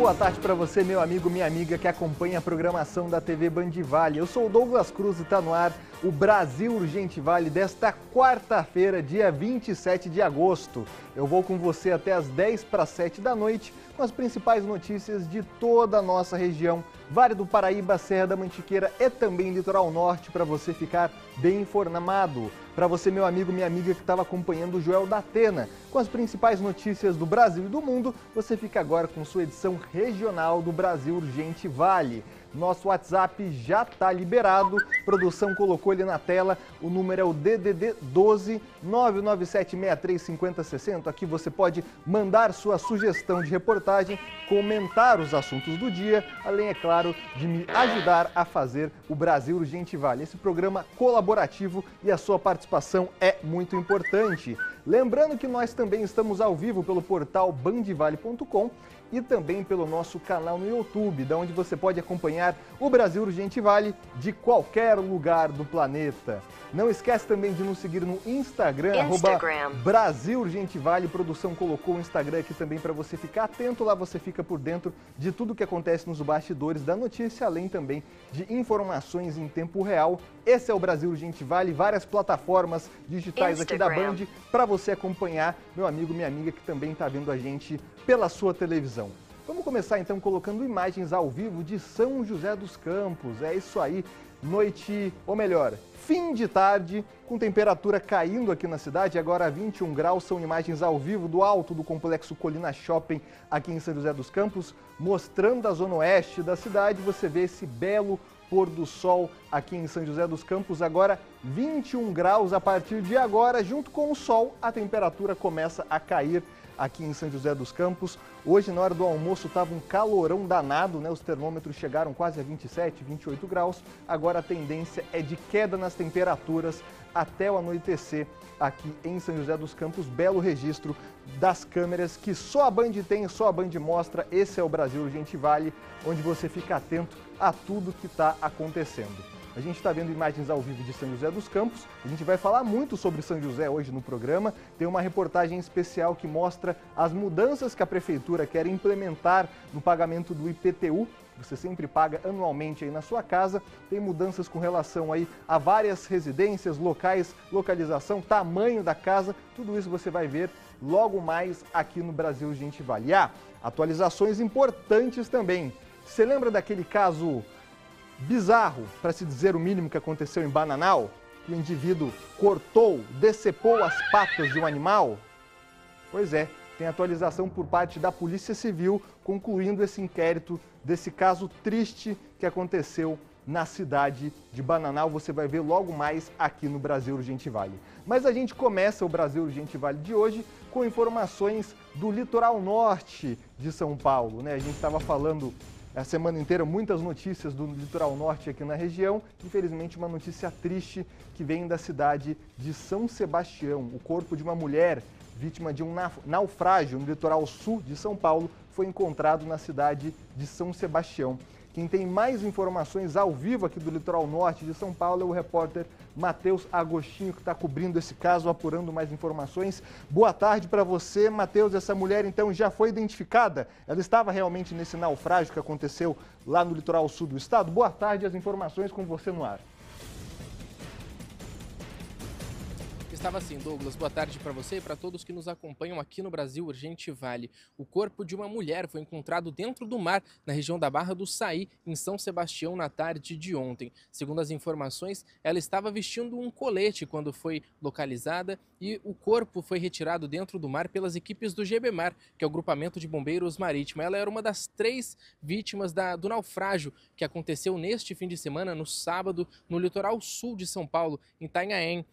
boa tarde para você, meu amigo, minha amiga que acompanha a programação da TV Band Vale. Eu sou o Douglas Cruz e está no ar o Brasil Urgente Vale desta quarta-feira, dia 27 de agosto. Eu vou com você até as 10 para 7 da noite com as principais notícias de toda a nossa região. Vale do Paraíba, Serra da Mantiqueira e também Litoral Norte para você ficar bem informado. Para você, meu amigo, minha amiga que estava acompanhando o Joel da Atena com as principais notícias do Brasil e do mundo, você fica agora com sua edição regional do Brasil Urgente Vale. Nosso WhatsApp já está liberado, a produção colocou ele na tela, o número é o DDD 12 997635060. Aqui você pode mandar sua sugestão de reportagem, comentar os assuntos do dia, além, é claro, de me ajudar a fazer o Brasil Urgente Vale. Esse programa colaborativo e a sua participação é muito importante. Lembrando que nós também estamos ao vivo pelo portal bandvale.com e também pelo nosso canal no YouTube, da onde você pode acompanhar o Brasil Urgente Vale de qualquer lugar do planeta. Não esquece também de nos seguir no Instagram. Brasil Urgente Vale. Produção colocou o Instagram aqui também para você ficar atento. Lá você fica por dentro de tudo que acontece nos bastidores da notícia, além também de informações em tempo real. Esse é o Brasil Urgente Vale, várias plataformas digitais aqui da Band para você acompanhar, meu amigo, minha amiga que também está vendo a gente pela sua televisão. Vamos começar então colocando imagens ao vivo de São José dos Campos. É isso aí, noite, ou melhor, fim de tarde, com temperatura caindo aqui na cidade, agora 21 graus, são imagens ao vivo do alto do Complexo Colina Shopping aqui em São José dos Campos, mostrando a zona oeste da cidade. Você vê esse belo pôr do sol aqui em São José dos Campos, agora 21 graus. A partir de agora, junto com o sol, a temperatura começa a cair aqui em São José dos Campos. Hoje, na hora do almoço, estava um calorão danado, né? Os termômetros chegaram quase a 27, 28 graus. Agora a tendência é de queda nas temperaturas até o anoitecer aqui em São José dos Campos. Belo registro das câmeras que só a Band tem, só a Band mostra. Esse é o Brasil Urgente Vale, onde você fica atento a tudo que está acontecendo. A gente está vendo imagens ao vivo de São José dos Campos. A gente vai falar muito sobre São José hoje no programa. Tem uma reportagem especial que mostra as mudanças que a Prefeitura quer implementar no pagamento do IPTU. Você sempre paga anualmente aí na sua casa. Tem mudanças com relação aí a várias residências, locais, localização, tamanho da casa. Tudo isso você vai ver logo mais aqui no Brasil Urgente Vale. Atualizações importantes também. Você lembra daquele caso bizarro, para se dizer o mínimo, que aconteceu em Bananal? Que o indivíduo cortou, decepou as patas de um animal? Pois é, tem atualização por parte da Polícia Civil concluindo esse inquérito desse caso triste que aconteceu na cidade de Bananal. Você vai ver logo mais aqui no Brasil Urgente Vale. Mas a gente começa o Brasil Urgente Vale de hoje com informações do litoral norte de São Paulo, né? A gente estava falando a semana inteira muitas notícias do litoral norte aqui na região. Infelizmente, uma notícia triste que vem da cidade de São Sebastião. O corpo de uma mulher vítima de um naufrágio no litoral sul de São Paulo foi encontrado na cidade de São Sebastião. Quem tem mais informações ao vivo aqui do litoral norte de São Paulo é o repórter Matheus Agostinho, que está cobrindo esse caso, apurando mais informações. Boa tarde para você, Matheus. Essa mulher, então, já foi identificada? Ela estava realmente nesse naufrágio que aconteceu lá no litoral sul do estado? Boa tarde, as informações com você no ar. Estava assim, Douglas. Boa tarde para você e para todos que nos acompanham aqui no Brasil Urgente Vale. O corpo de uma mulher foi encontrado dentro do mar, na região da Barra do Saí, em São Sebastião, na tarde de ontem. Segundo as informações, ela estava vestindo um colete quando foi localizada e o corpo foi retirado dentro do mar pelas equipes do GBMAR, que é o Grupamento de Bombeiros Marítimo. Ela era uma das 3 vítimas do naufrágio que aconteceu neste fim de semana, no sábado, no litoral sul de São Paulo, em Itanhaém.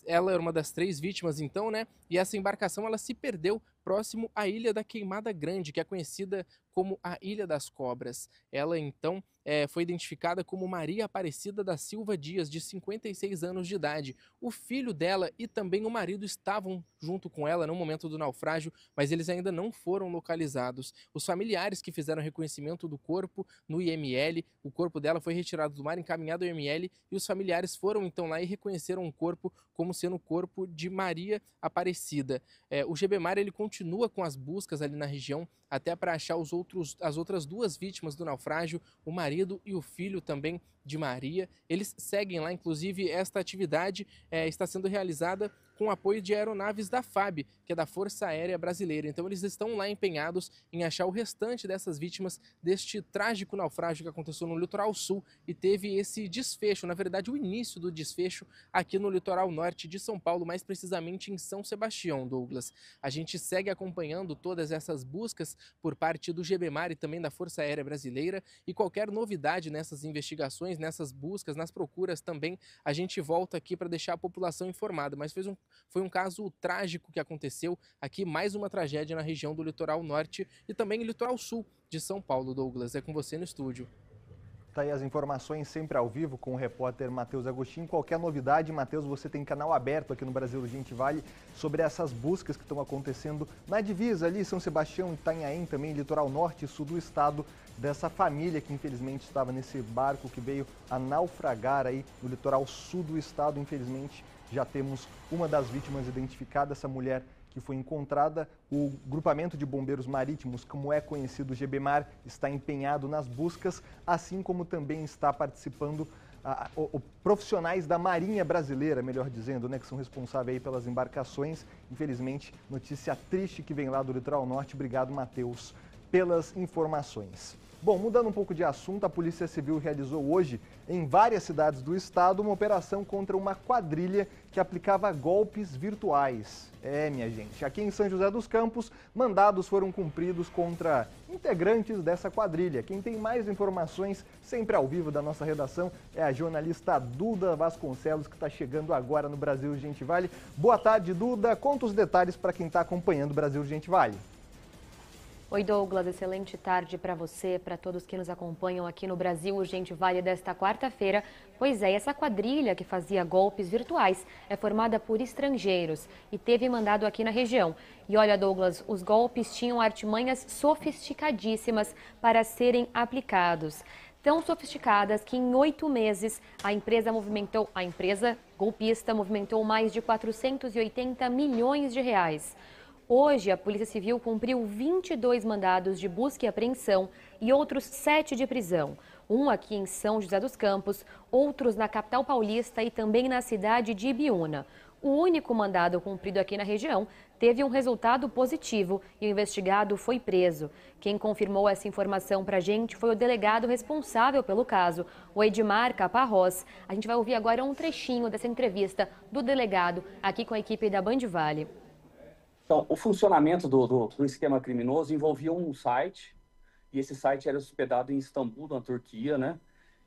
Ela era uma das 3 vítimas, então, né? E essa embarcação ela se perdeu próximo à Ilha da Queimada Grande, que é conhecida como a Ilha das Cobras. Ela, então, foi identificada como Maria Aparecida da Silva Dias, de 56 anos de idade. O filho dela e também o marido estavam junto com ela no momento do naufrágio, mas eles ainda não foram localizados. Os familiares que fizeram reconhecimento do corpo no IML, o corpo dela foi retirado do mar, encaminhado ao IML, e os familiares foram então lá e reconheceram o corpo como sendo o corpo de Maria Aparecida. O GBMAR ele continua com as buscas ali na região até para achar as outras duas vítimas do naufrágio, o marido e o filho também de Maria. Eles seguem lá, inclusive esta atividade está sendo realizada com o apoio de aeronaves da FAB, que é da Força Aérea Brasileira. Então eles estão lá empenhados em achar o restante dessas vítimas deste trágico naufrágio que aconteceu no litoral sul e teve esse desfecho, na verdade o início do desfecho aqui no litoral norte de São Paulo, mais precisamente em São Sebastião, Douglas. A gente segue acompanhando todas essas buscas por parte do GBMAR e também da Força Aérea Brasileira, e qualquer novidade nessas investigações, nessas buscas, nas procuras também, a gente volta aqui para deixar a população informada. Mas foi um caso trágico que aconteceu aqui, mais uma tragédia na região do litoral norte e também litoral sul de São Paulo. Douglas, é com você no estúdio. Tá aí as informações sempre ao vivo com o repórter Matheus Agostinho. Qualquer novidade, Matheus, você tem canal aberto aqui no Brasil Urgente Vale sobre essas buscas que estão acontecendo na divisa ali, São Sebastião, Itanhaém, também litoral norte e sul do estado, dessa família que infelizmente estava nesse barco que veio a naufragar aí no litoral sul do estado. Infelizmente já temos uma das vítimas identificada, essa mulher que foi encontrada. O grupamento de bombeiros marítimos, como é conhecido, o GBMAR, está empenhado nas buscas, assim como também está participando profissionais da Marinha Brasileira, melhor dizendo, né, que são responsáveis aí pelas embarcações. Infelizmente, notícia triste que vem lá do litoral norte. Obrigado, Matheus, pelas informações. Bom, mudando um pouco de assunto, a Polícia Civil realizou hoje, em várias cidades do estado, uma operação contra uma quadrilha que aplicava golpes virtuais. Minha gente, aqui em São José dos Campos, mandados foram cumpridos contra integrantes dessa quadrilha. Quem tem mais informações, sempre ao vivo da nossa redação, é a jornalista Duda Vasconcelos, que está chegando agora no Brasil Urgente Vale. Boa tarde, Duda. Conta os detalhes para quem está acompanhando o Brasil Urgente Vale. Oi, Douglas, excelente tarde para você, para todos que nos acompanham aqui no Brasil Urgente Vale desta quarta-feira. Pois é, essa quadrilha que fazia golpes virtuais é formada por estrangeiros e teve mandado aqui na região. E olha, Douglas, os golpes tinham artimanhas sofisticadíssimas para serem aplicados. Tão sofisticadas que em 8 meses a empresa golpista movimentou mais de 480 milhões de reais. Hoje, a Polícia Civil cumpriu 22 mandados de busca e apreensão e outros 7 de prisão. Um aqui em São José dos Campos, outros na capital paulista e também na cidade de Ibiúna. O único mandado cumprido aqui na região teve um resultado positivo e o investigado foi preso. Quem confirmou essa informação para a gente foi o delegado responsável pelo caso, o Edmar Caparrós. A gente vai ouvir agora um trechinho dessa entrevista do delegado aqui com a equipe da Band Vale. Então, o funcionamento do esquema criminoso envolvia um site, e esse site era hospedado em Istambul, na Turquia, né?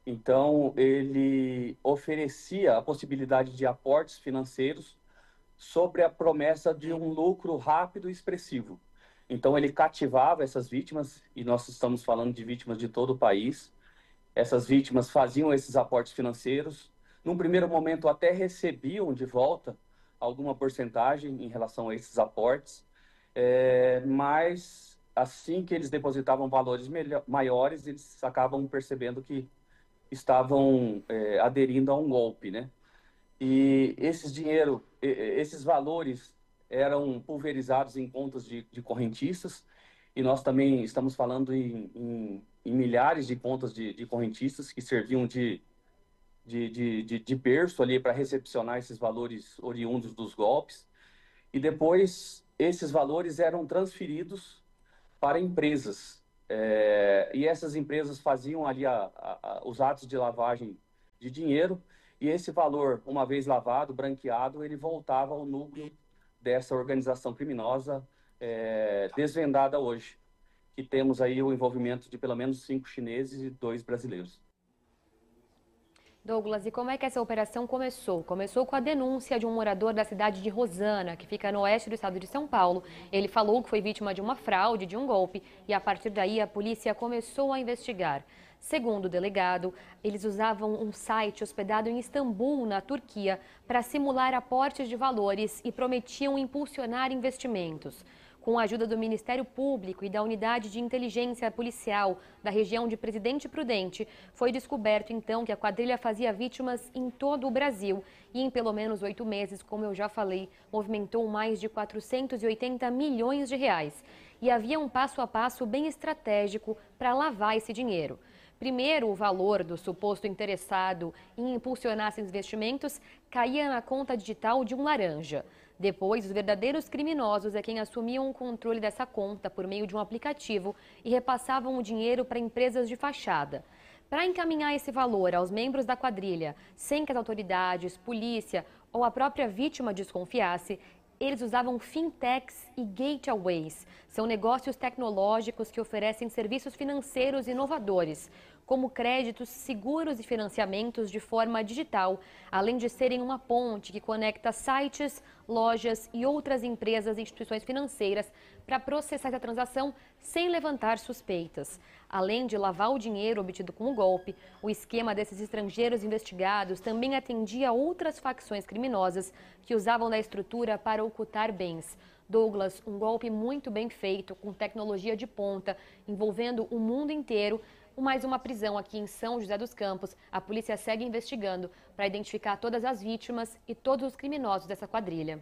Então, ele oferecia a possibilidade de aportes financeiros sobre a promessa de um lucro rápido e expressivo. Então, ele cativava essas vítimas, e nós estamos falando de vítimas de todo o país. Essas vítimas faziam esses aportes financeiros. Num primeiro momento, até recebiam de volta alguma porcentagem em relação a esses aportes, mas assim que eles depositavam valores maiores, eles acabam percebendo que estavam aderindo a um golpe, né? E esses valores eram pulverizados em contas de correntistas, e nós também estamos falando em milhares de contas de correntistas que serviam de berço ali para recepcionar esses valores oriundos dos golpes. E depois esses valores eram transferidos para empresas. E essas empresas faziam ali os atos de lavagem de dinheiro, e esse valor, uma vez lavado, branqueado, ele voltava ao núcleo dessa organização criminosa desvendada hoje, que temos aí o envolvimento de pelo menos 5 chineses e 2 brasileiros. Douglas, e como é que essa operação começou? Começou com a denúncia de um morador da cidade de Rosana, que fica no oeste do estado de São Paulo. Ele falou que foi vítima de uma fraude, de um golpe, e a partir daí a polícia começou a investigar. Segundo o delegado, eles usavam um site hospedado em Istambul, na Turquia, para simular aportes de valores e prometiam impulsionar investimentos. Com a ajuda do Ministério Público e da Unidade de Inteligência Policial da região de Presidente Prudente, foi descoberto então que a quadrilha fazia vítimas em todo o Brasil e em pelo menos 8 meses, como eu já falei, movimentou mais de 480 milhões de reais. E havia um passo a passo bem estratégico para lavar esse dinheiro. Primeiro, o valor do suposto interessado em impulsionar esses investimentos caía na conta digital de um laranja. Depois, os verdadeiros criminosos é quem assumiam o controle dessa conta por meio de um aplicativo e repassavam o dinheiro para empresas de fachada. Para encaminhar esse valor aos membros da quadrilha, sem que as autoridades, polícia ou a própria vítima desconfiasse, eles usavam fintechs e gateways. São negócios tecnológicos que oferecem serviços financeiros inovadores, como créditos, seguros e financiamentos de forma digital, além de serem uma ponte que conecta sites, lojas e outras empresas e instituições financeiras para processar essa transação sem levantar suspeitas. Além de lavar o dinheiro obtido com o golpe, o esquema desses estrangeiros investigados também atendia a outras facções criminosas que usavam da estrutura para ocultar bens. Douglas, um golpe muito bem feito, com tecnologia de ponta, envolvendo o mundo inteiro. Mais uma prisão aqui em São José dos Campos. A polícia segue investigando para identificar todas as vítimas e todos os criminosos dessa quadrilha.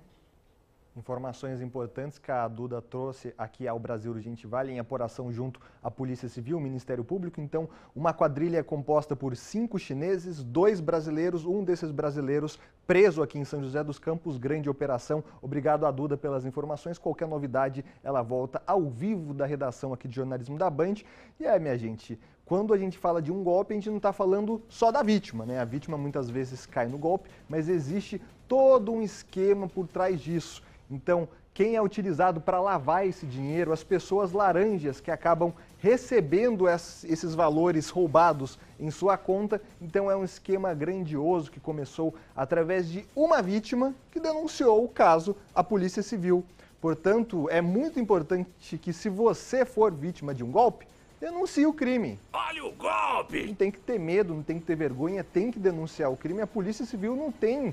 Informações importantes que a Duda trouxe aqui ao Brasil Urgente Vale, em apuração junto à Polícia Civil, Ministério Público. Então, uma quadrilha composta por 5 chineses, 2 brasileiros, um desses brasileiros preso aqui em São José dos Campos, grande operação. Obrigado a Duda pelas informações. Qualquer novidade, ela volta ao vivo da redação aqui de jornalismo da Band. E aí, minha gente, quando a gente fala de um golpe, a gente não está falando só da vítima, né? A vítima muitas vezes cai no golpe, mas existe todo um esquema por trás disso. Então, quem é utilizado para lavar esse dinheiro, as pessoas laranjas que acabam recebendo esses valores roubados em sua conta. Então, é um esquema grandioso que começou através de uma vítima que denunciou o caso à Polícia Civil. Portanto, é muito importante que, se você for vítima de um golpe, denuncie o crime. Olha o golpe! Não tem que ter medo, não tem que ter vergonha, tem que denunciar o crime. A Polícia Civil não tem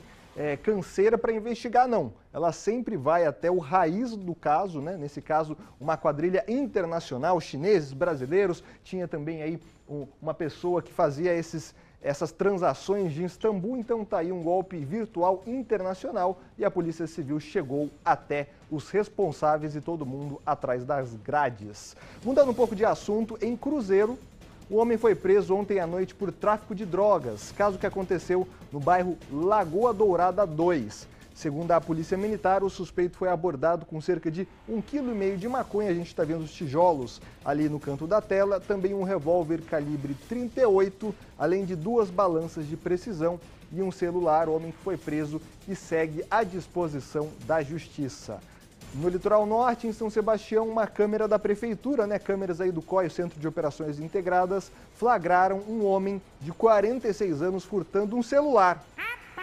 canseira para investigar, não. Ela sempre vai até o raiz do caso, né? Nesse caso, uma quadrilha internacional, chineses, brasileiros. Tinha também aí uma pessoa que fazia essas transações de Istambul. Então tá aí um golpe virtual internacional e a Polícia Civil chegou até os responsáveis e todo mundo atrás das grades. Mudando um pouco de assunto, em Cruzeiro, o homem foi preso ontem à noite por tráfico de drogas, caso que aconteceu no bairro Lagoa Dourada 2. Segundo a Polícia Militar, o suspeito foi abordado com cerca de 1,5 kg de maconha. A gente está vendo os tijolos ali no canto da tela. Também um revólver calibre 38, além de 2 balanças de precisão e um celular. O homem que foi preso e segue à disposição da Justiça. No litoral norte, em São Sebastião, uma câmera da prefeitura, câmeras aí do COI, o Centro de Operações Integradas, flagraram um homem de 46 anos furtando um celular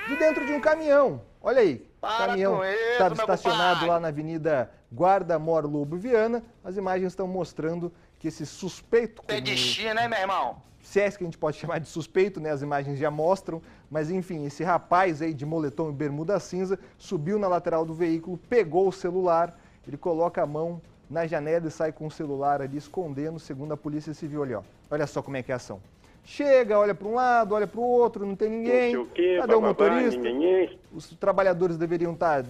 de dentro de um caminhão. Olha aí, o caminhão estava estacionado lá na Avenida Guarda-Mor Lobo Viana. As imagens estão mostrando que esse suspeito... É de China, né, meu irmão? Se é que a gente pode chamar de suspeito, né? As imagens já mostram. Mas, enfim, esse rapaz aí de moletom e bermuda cinza subiu na lateral do veículo, pegou o celular, ele coloca a mão na janela e sai com o celular ali escondendo, segundo a Polícia Civil ali, ó. Olha só como é que é a ação. Chega, olha para um lado, olha para o outro, não tem ninguém. Cadê o motorista? Os trabalhadores deveriam estar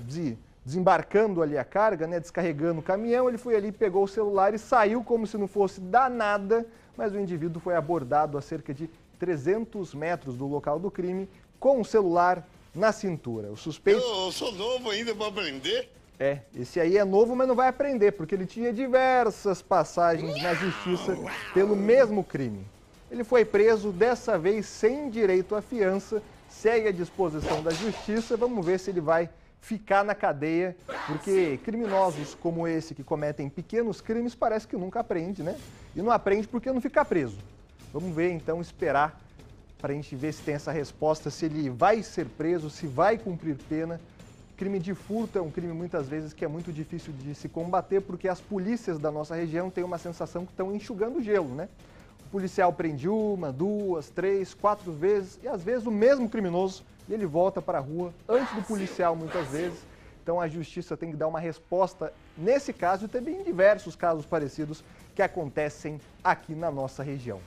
desembarcando ali a carga, descarregando o caminhão. Ele foi ali, pegou o celular e saiu como se não fosse dar nada. Mas o indivíduo foi abordado a cerca de 300 metros do local do crime com o celular na cintura. O suspeito... Eu sou novo ainda para aprender. Esse aí é novo, mas não vai aprender, porque ele tinha diversas passagens na justiça pelo mesmo crime. Ele foi preso, dessa vez sem direito à fiança, segue à disposição da justiça. Vamos ver se ele vai ficar na cadeia, porque criminosos como esse, que cometem pequenos crimes, parece que nunca aprende, né? E não aprende porque não fica preso. Vamos ver, então, esperar para a gente ver se tem essa resposta, se ele vai ser preso, se vai cumprir pena. Crime de furto é um crime muitas vezes que é muito difícil de se combater porque as polícias da nossa região têm uma sensação que estão enxugando gelo, né? O policial prende 1, 2, 3, 4 vezes e às vezes o mesmo criminoso e ele volta para a rua antes do policial muitas vezes. Então a justiça tem que dar uma resposta nesse caso e também em diversos casos parecidos que acontecem aqui na nossa região.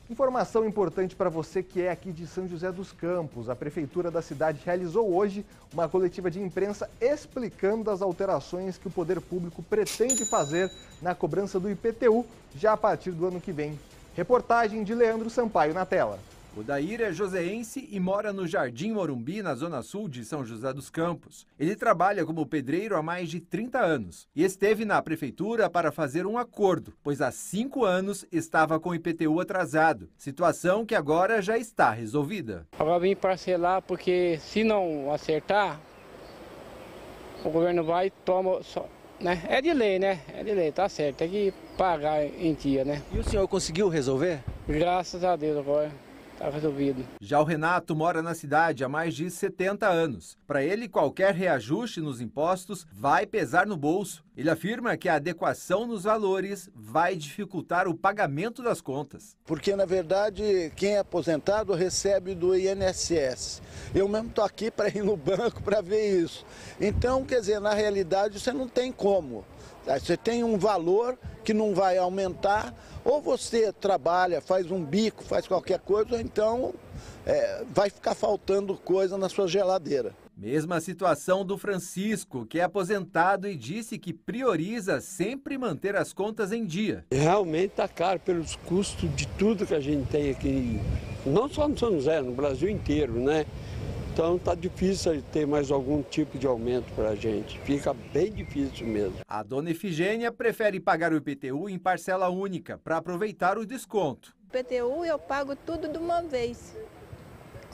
Informação importante para você que é aqui de São José dos Campos. A Prefeitura da cidade realizou hoje uma coletiva de imprensa explicando as alterações que o poder público pretende fazer na cobrança do IPTU já a partir do ano que vem. Reportagem de Leandro Sampaio na tela. O Daír é joseense e mora no Jardim Morumbi, na zona sul de São José dos Campos. Ele trabalha como pedreiro há mais de 30 anos e esteve na prefeitura para fazer um acordo, pois há 5 anos estava com o IPTU atrasado, situação que agora já está resolvida. Agora vim parcelar porque se não acertar, o governo vai e toma... né? É de lei, né? É de lei, tá certo, tem que pagar em dia, né? E o senhor conseguiu resolver? Graças a Deus agora. Está resolvido. Já o Renato mora na cidade há mais de 70 anos. Para ele, qualquer reajuste nos impostos vai pesar no bolso. Ele afirma que a adequação nos valores vai dificultar o pagamento das contas. Porque, na verdade, quem é aposentado recebe do INSS. Eu mesmo estou aqui para ir no banco para ver isso. Então, quer dizer, na realidade, você não tem como. Você tem um valor que não vai aumentar, ou você trabalha, faz um bico, faz qualquer coisa, ou então vai ficar faltando coisa na sua geladeira. Mesma situação do Francisco, que é aposentado e disse que prioriza sempre manter as contas em dia. Realmente está caro pelos custos de tudo que a gente tem aqui, não só no São José, no Brasil inteiro, né? Então está difícil ter mais algum tipo de aumento para a gente. Fica bem difícil mesmo. A dona Efigênia prefere pagar o IPTU em parcela única para aproveitar o desconto. IPTU eu pago tudo de uma vez,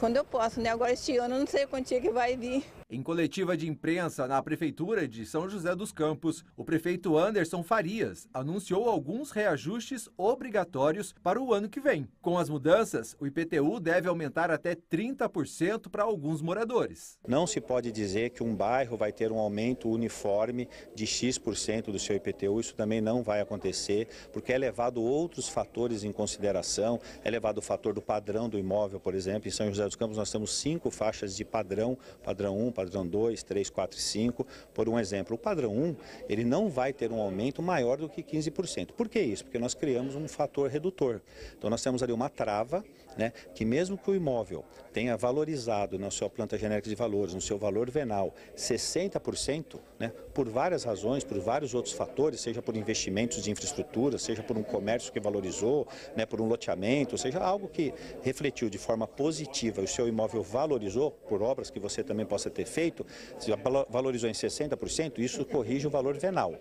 quando eu posso, né? Agora este ano eu não sei quanto que vai vir. Em coletiva de imprensa na Prefeitura de São José dos Campos, o prefeito Anderson Farias anunciou alguns reajustes obrigatórios para o ano que vem. Com as mudanças, o IPTU deve aumentar até 30% para alguns moradores. Não se pode dizer que um bairro vai ter um aumento uniforme de X% do seu IPTU, isso também não vai acontecer, porque é levado outros fatores em consideração, é levado o fator do padrão do imóvel, por exemplo. Em São José dos Campos nós temos 5 faixas de padrão 1, padrão 2, 3, 4 e 5, por um exemplo. O padrão 1, ele não vai ter um aumento maior do que 15%. Por que isso? Porque nós criamos um fator redutor. Então nós temos ali uma trava, né, que mesmo que o imóvel tenha valorizado na sua planta genérica de valores, no seu valor venal, 60%, né, por várias razões, por vários outros fatores, seja por investimentos de infraestrutura, seja por um comércio que valorizou, né, por um loteamento, seja algo que refletiu de forma positiva e o seu imóvel valorizou, por obras que você também possa ter feito, se valorizou em 60%, isso corrige o valor venal.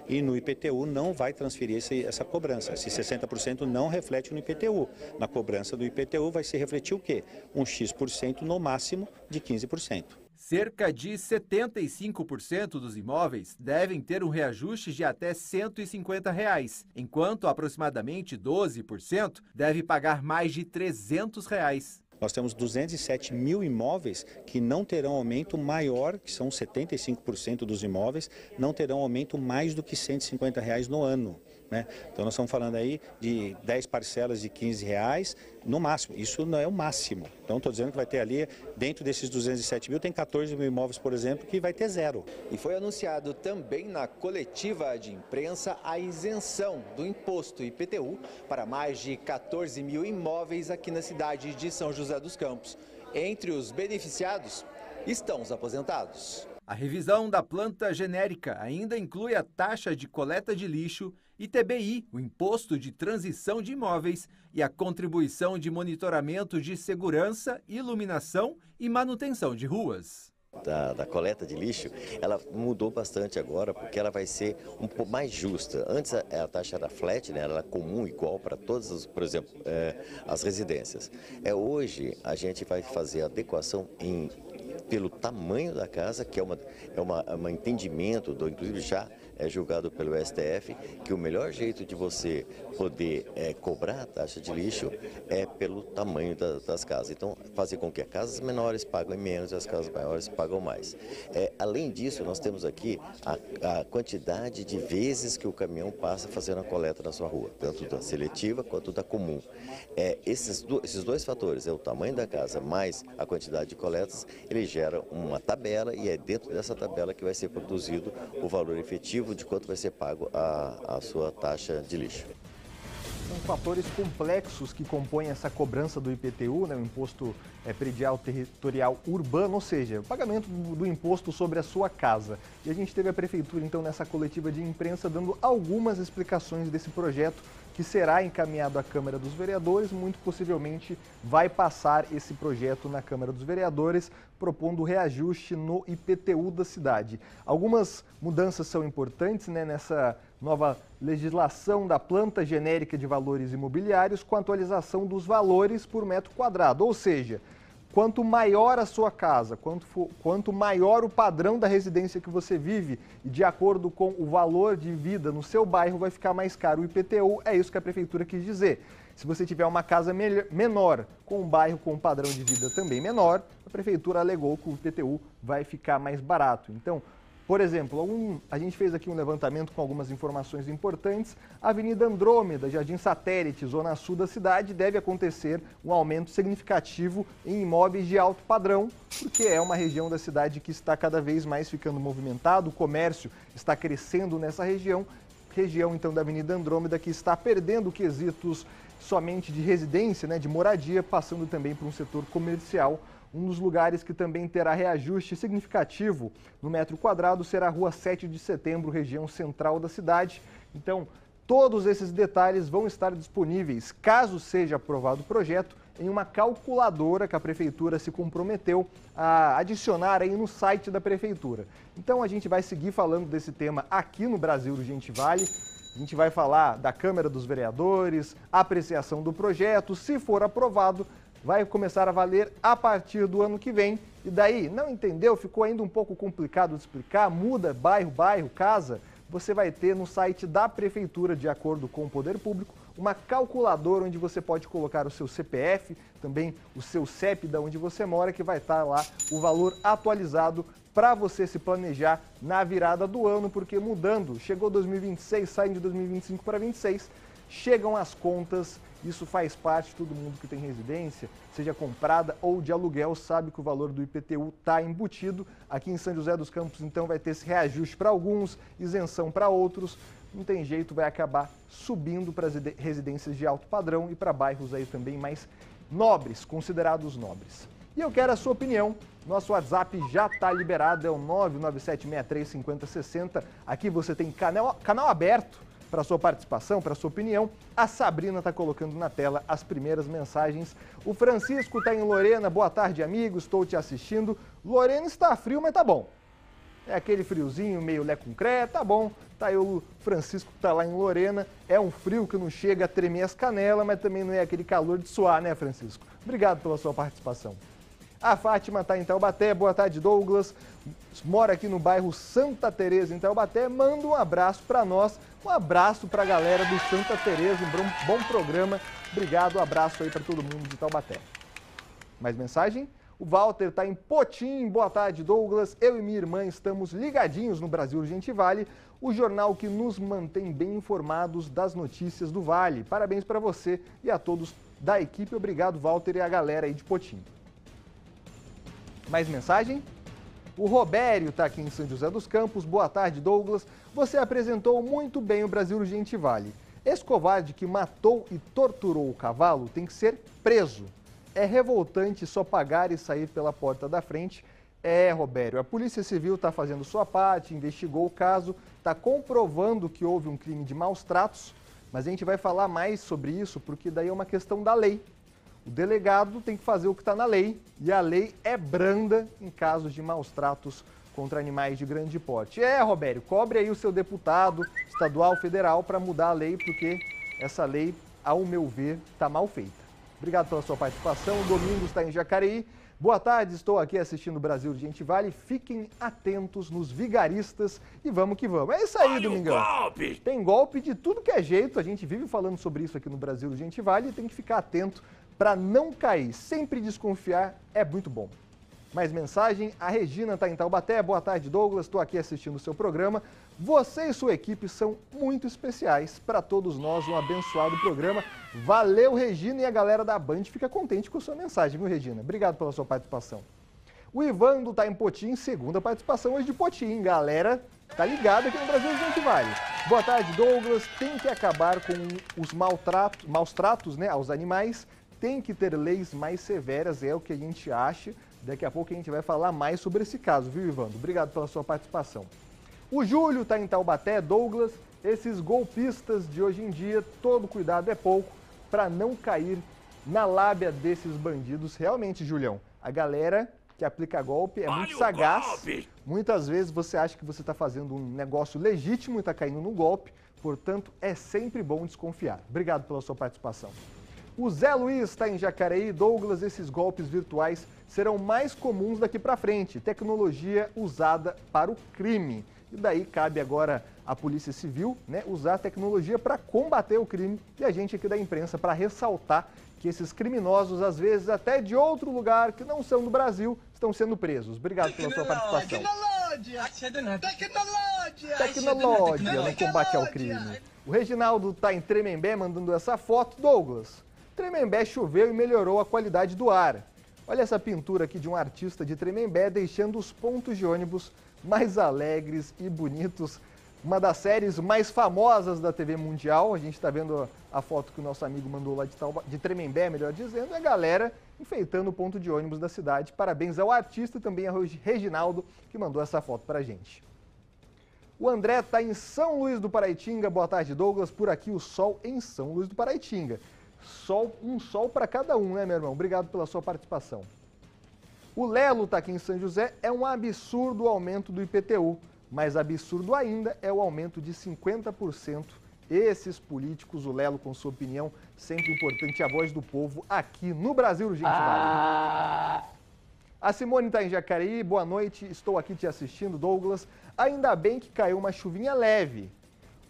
E no IPTU não vai transferir essa cobrança. Esse 60% não reflete no IPTU. Na cobrança do IPTU vai se refletir o quê? Um X% no máximo de 15%. Cerca de 75% dos imóveis devem ter um reajuste de até R$ 150, enquanto aproximadamente 12% deve pagar mais de R$ 300. Nós temos 207 mil imóveis que não terão aumento maior, que são 75% dos imóveis, não terão aumento mais do que R$ 150 no ano. Né? Então nós estamos falando aí de 10 parcelas de R$ 15 no máximo. Isso não é o máximo. Então estou dizendo que vai ter ali, dentro desses 207 mil, tem 14 mil imóveis, por exemplo, que vai ter zero. E foi anunciado também na coletiva de imprensa a isenção do imposto IPTU para mais de 14 mil imóveis aqui na cidade de São José dos Campos. Entre os beneficiados estão os aposentados. A revisão da planta genérica ainda inclui a taxa de coleta de lixo, ITBI, o Imposto de Transição de Imóveis, e a contribuição de monitoramento de segurança, iluminação e manutenção de ruas. Da coleta de lixo, ela mudou bastante agora, porque ela vai ser um pouco mais justa. Antes a taxa era flat, né? Ela era comum, igual para todas, por exemplo, as residências. Hoje a gente vai fazer adequação em pelo tamanho da casa, que é um entendimento, inclusive já é julgado pelo STF, que o melhor jeito de você poder cobrar a taxa de lixo é pelo tamanho das casas. Então, fazer com que as casas menores paguem menos e as casas maiores pagam mais. Além disso, nós temos aqui a quantidade de vezes que o caminhão passa fazendo a coleta na sua rua, tanto da seletiva quanto da comum. Esses dois fatores, o tamanho da casa mais a quantidade de coletas, ele gera uma tabela e é dentro dessa tabela que vai ser produzido o valor efetivo de quanto vai ser pago a sua taxa de lixo. São fatores complexos que compõem essa cobrança do IPTU, né, o Imposto Predial Territorial Urbano, ou seja, o pagamento do imposto sobre a sua casa. E a gente teve a Prefeitura, então, nessa coletiva de imprensa, dando algumas explicações desse projeto que será encaminhado à Câmara dos Vereadores. Muito possivelmente vai passar esse projeto na Câmara dos Vereadores, propondo reajuste no IPTU da cidade. Algumas mudanças são importantes, né, nessa nova legislação da planta genérica de valores imobiliários, com atualização dos valores por metro quadrado. Ou seja, quanto maior a sua casa, quanto maior o padrão da residência que você vive, e de acordo com o valor de vida no seu bairro, vai ficar mais caro o IPTU. É isso que a Prefeitura quis dizer. Se você tiver uma casa menor, com um bairro com um padrão de vida também menor, a Prefeitura alegou que o IPTU vai ficar mais barato. Então, por exemplo, a gente fez aqui um levantamento com algumas informações importantes. A Avenida Andrômeda, Jardim Satélite, Zona Sul da cidade, deve acontecer um aumento significativo em imóveis de alto padrão, porque é uma região da cidade que está cada vez mais ficando movimentado, o comércio está crescendo nessa região então da Avenida Andrômeda, que está perdendo quesitos somente de residência, né, de moradia, passando também para um setor comercial. Um dos lugares que também terá reajuste significativo no metro quadrado será a Rua 7 de Setembro, região central da cidade. Então, todos esses detalhes vão estar disponíveis, caso seja aprovado o projeto, em uma calculadora que a Prefeitura se comprometeu a adicionar aí no site da Prefeitura. Então, a gente vai seguir falando desse tema aqui no Brasil Urgente Vale. A gente vai falar da Câmara dos Vereadores, apreciação do projeto. Se for aprovado, vai começar a valer a partir do ano que vem. E daí, não entendeu? Ficou ainda um pouco complicado de explicar? Muda bairro, casa? Você vai ter no site da Prefeitura, de acordo com o Poder Público, uma calculadora onde você pode colocar o seu CPF, também o seu CEP de onde você mora, que vai estar lá o valor atualizado para você se planejar na virada do ano, porque mudando, chegou 2026, saindo de 2025 para 2026, chegam as contas. Isso faz parte, todo mundo que tem residência, seja comprada ou de aluguel, sabe que o valor do IPTU está embutido. Aqui em São José dos Campos, então, vai ter esse reajuste para alguns, isenção para outros. Não tem jeito, vai acabar subindo para as residências de alto padrão e para bairros aí também mais nobres, considerados nobres. E eu quero a sua opinião. Nosso WhatsApp já está liberado, é o 997635060. Aqui você tem canal aberto para a sua participação, para a sua opinião. A Sabrina está colocando na tela as primeiras mensagens. O Francisco está em Lorena. Boa tarde, amigos. Estou te assistindo. Lorena está frio, mas tá bom. É aquele friozinho meio lé com cré, tá bom. Tá aí o Francisco que está lá em Lorena. É um frio que não chega a tremer as canelas, mas também não é aquele calor de suar, né, Francisco? Obrigado pela sua participação. A Fátima está em Taubaté. Boa tarde, Douglas. Mora aqui no bairro Santa Teresa, em Taubaté. Manda um abraço para nós. Um abraço para a galera do Santa Teresa. Um bom programa. Obrigado. Um abraço aí para todo mundo de Taubaté. Mais mensagem? O Walter está em Potim. Boa tarde, Douglas. Eu e minha irmã estamos ligadinhos no Brasil Urgente Vale, o jornal que nos mantém bem informados das notícias do Vale. Parabéns para você e a todos da equipe. Obrigado, Walter, e a galera aí de Potim. Mais mensagem? O Robério está aqui em São José dos Campos. Boa tarde, Douglas. Você apresentou muito bem o Brasil Urgente Vale. Esse covarde que matou e torturou o cavalo tem que ser preso. É revoltante só pagar e sair pela porta da frente. Robério, a Polícia Civil está fazendo sua parte, investigou o caso, está comprovando que houve um crime de maus tratos, mas a gente vai falar mais sobre isso porque daí é uma questão da lei. O delegado tem que fazer o que está na lei e a lei é branda em casos de maus tratos contra animais de grande porte. Robério, cobre aí o seu deputado estadual, federal para mudar a lei, porque essa lei, ao meu ver, está mal feita. Obrigado pela sua participação. O Domingos está em Jacareí. Boa tarde, estou aqui assistindo o Brasil Urgente Vale. Fiquem atentos nos vigaristas e vamos que vamos. É isso aí, Domingão. Golpe! Tem golpe de tudo que é jeito. A gente vive falando sobre isso aqui no Brasil Urgente Vale e tem que ficar atento para não cair. Sempre desconfiar é muito bom. Mais mensagem, a Regina está em Taubaté. Boa tarde, Douglas. Estou aqui assistindo o seu programa. Você e sua equipe são muito especiais. Para todos nós, um abençoado programa. Valeu, Regina, e a galera da Band fica contente com a sua mensagem, viu, Regina? Obrigado pela sua participação. O Ivando está em Potim, segunda participação hoje de Potim. Galera, tá ligado aqui no Brasil Urgente Vale. Boa tarde, Douglas. Tem que acabar com os maus tratos, né, aos animais. Tem que ter leis mais severas, é o que a gente acha. Daqui a pouco a gente vai falar mais sobre esse caso, viu, Ivando? Obrigado pela sua participação. O Júlio está em Taubaté. Douglas, esses golpistas de hoje em dia, todo cuidado é pouco para não cair na lábia desses bandidos. Realmente, Julião, a galera que aplica golpe é muito sagaz. Muitas vezes você acha que você está fazendo um negócio legítimo e está caindo no golpe, portanto, é sempre bom desconfiar. Obrigado pela sua participação. O Zé Luiz está em Jacareí. Douglas, esses golpes virtuais serão mais comuns daqui para frente. Tecnologia usada para o crime. E daí cabe agora à Polícia Civil, né, usar a tecnologia para combater o crime. E a gente aqui da imprensa para ressaltar que esses criminosos, às vezes até de outro lugar que não são do Brasil, estão sendo presos. Obrigado pela sua participação. Tecnologia no combate ao crime. O Reginaldo está em Tremembé mandando essa foto. Douglas, Tremembé choveu e melhorou a qualidade do ar. Olha essa pintura aqui de um artista de Tremembé deixando os pontos de ônibus mais alegres e bonitos. Uma das séries mais famosas da TV mundial. A gente está vendo a foto que o nosso amigo mandou lá de Tremembé, melhor dizendo, e a galera enfeitando o ponto de ônibus da cidade. Parabéns ao artista e também ao Reginaldo, que mandou essa foto para a gente. O André está em São Luís do Paraitinga. Boa tarde, Douglas. Por aqui o sol em São Luís do Paraitinga. Um sol para cada um, né, meu irmão? Obrigado pela sua participação. O Lelo está aqui em São José. É um absurdo o aumento do IPTU, mas absurdo ainda é o aumento de 50%. Esses políticos, o Lelo, com sua opinião, sempre importante, a voz do povo aqui no Brasil Urgente Vale. A Simone está em Jacareí. Boa noite, estou aqui te assistindo, Douglas. Ainda bem que caiu uma chuvinha leve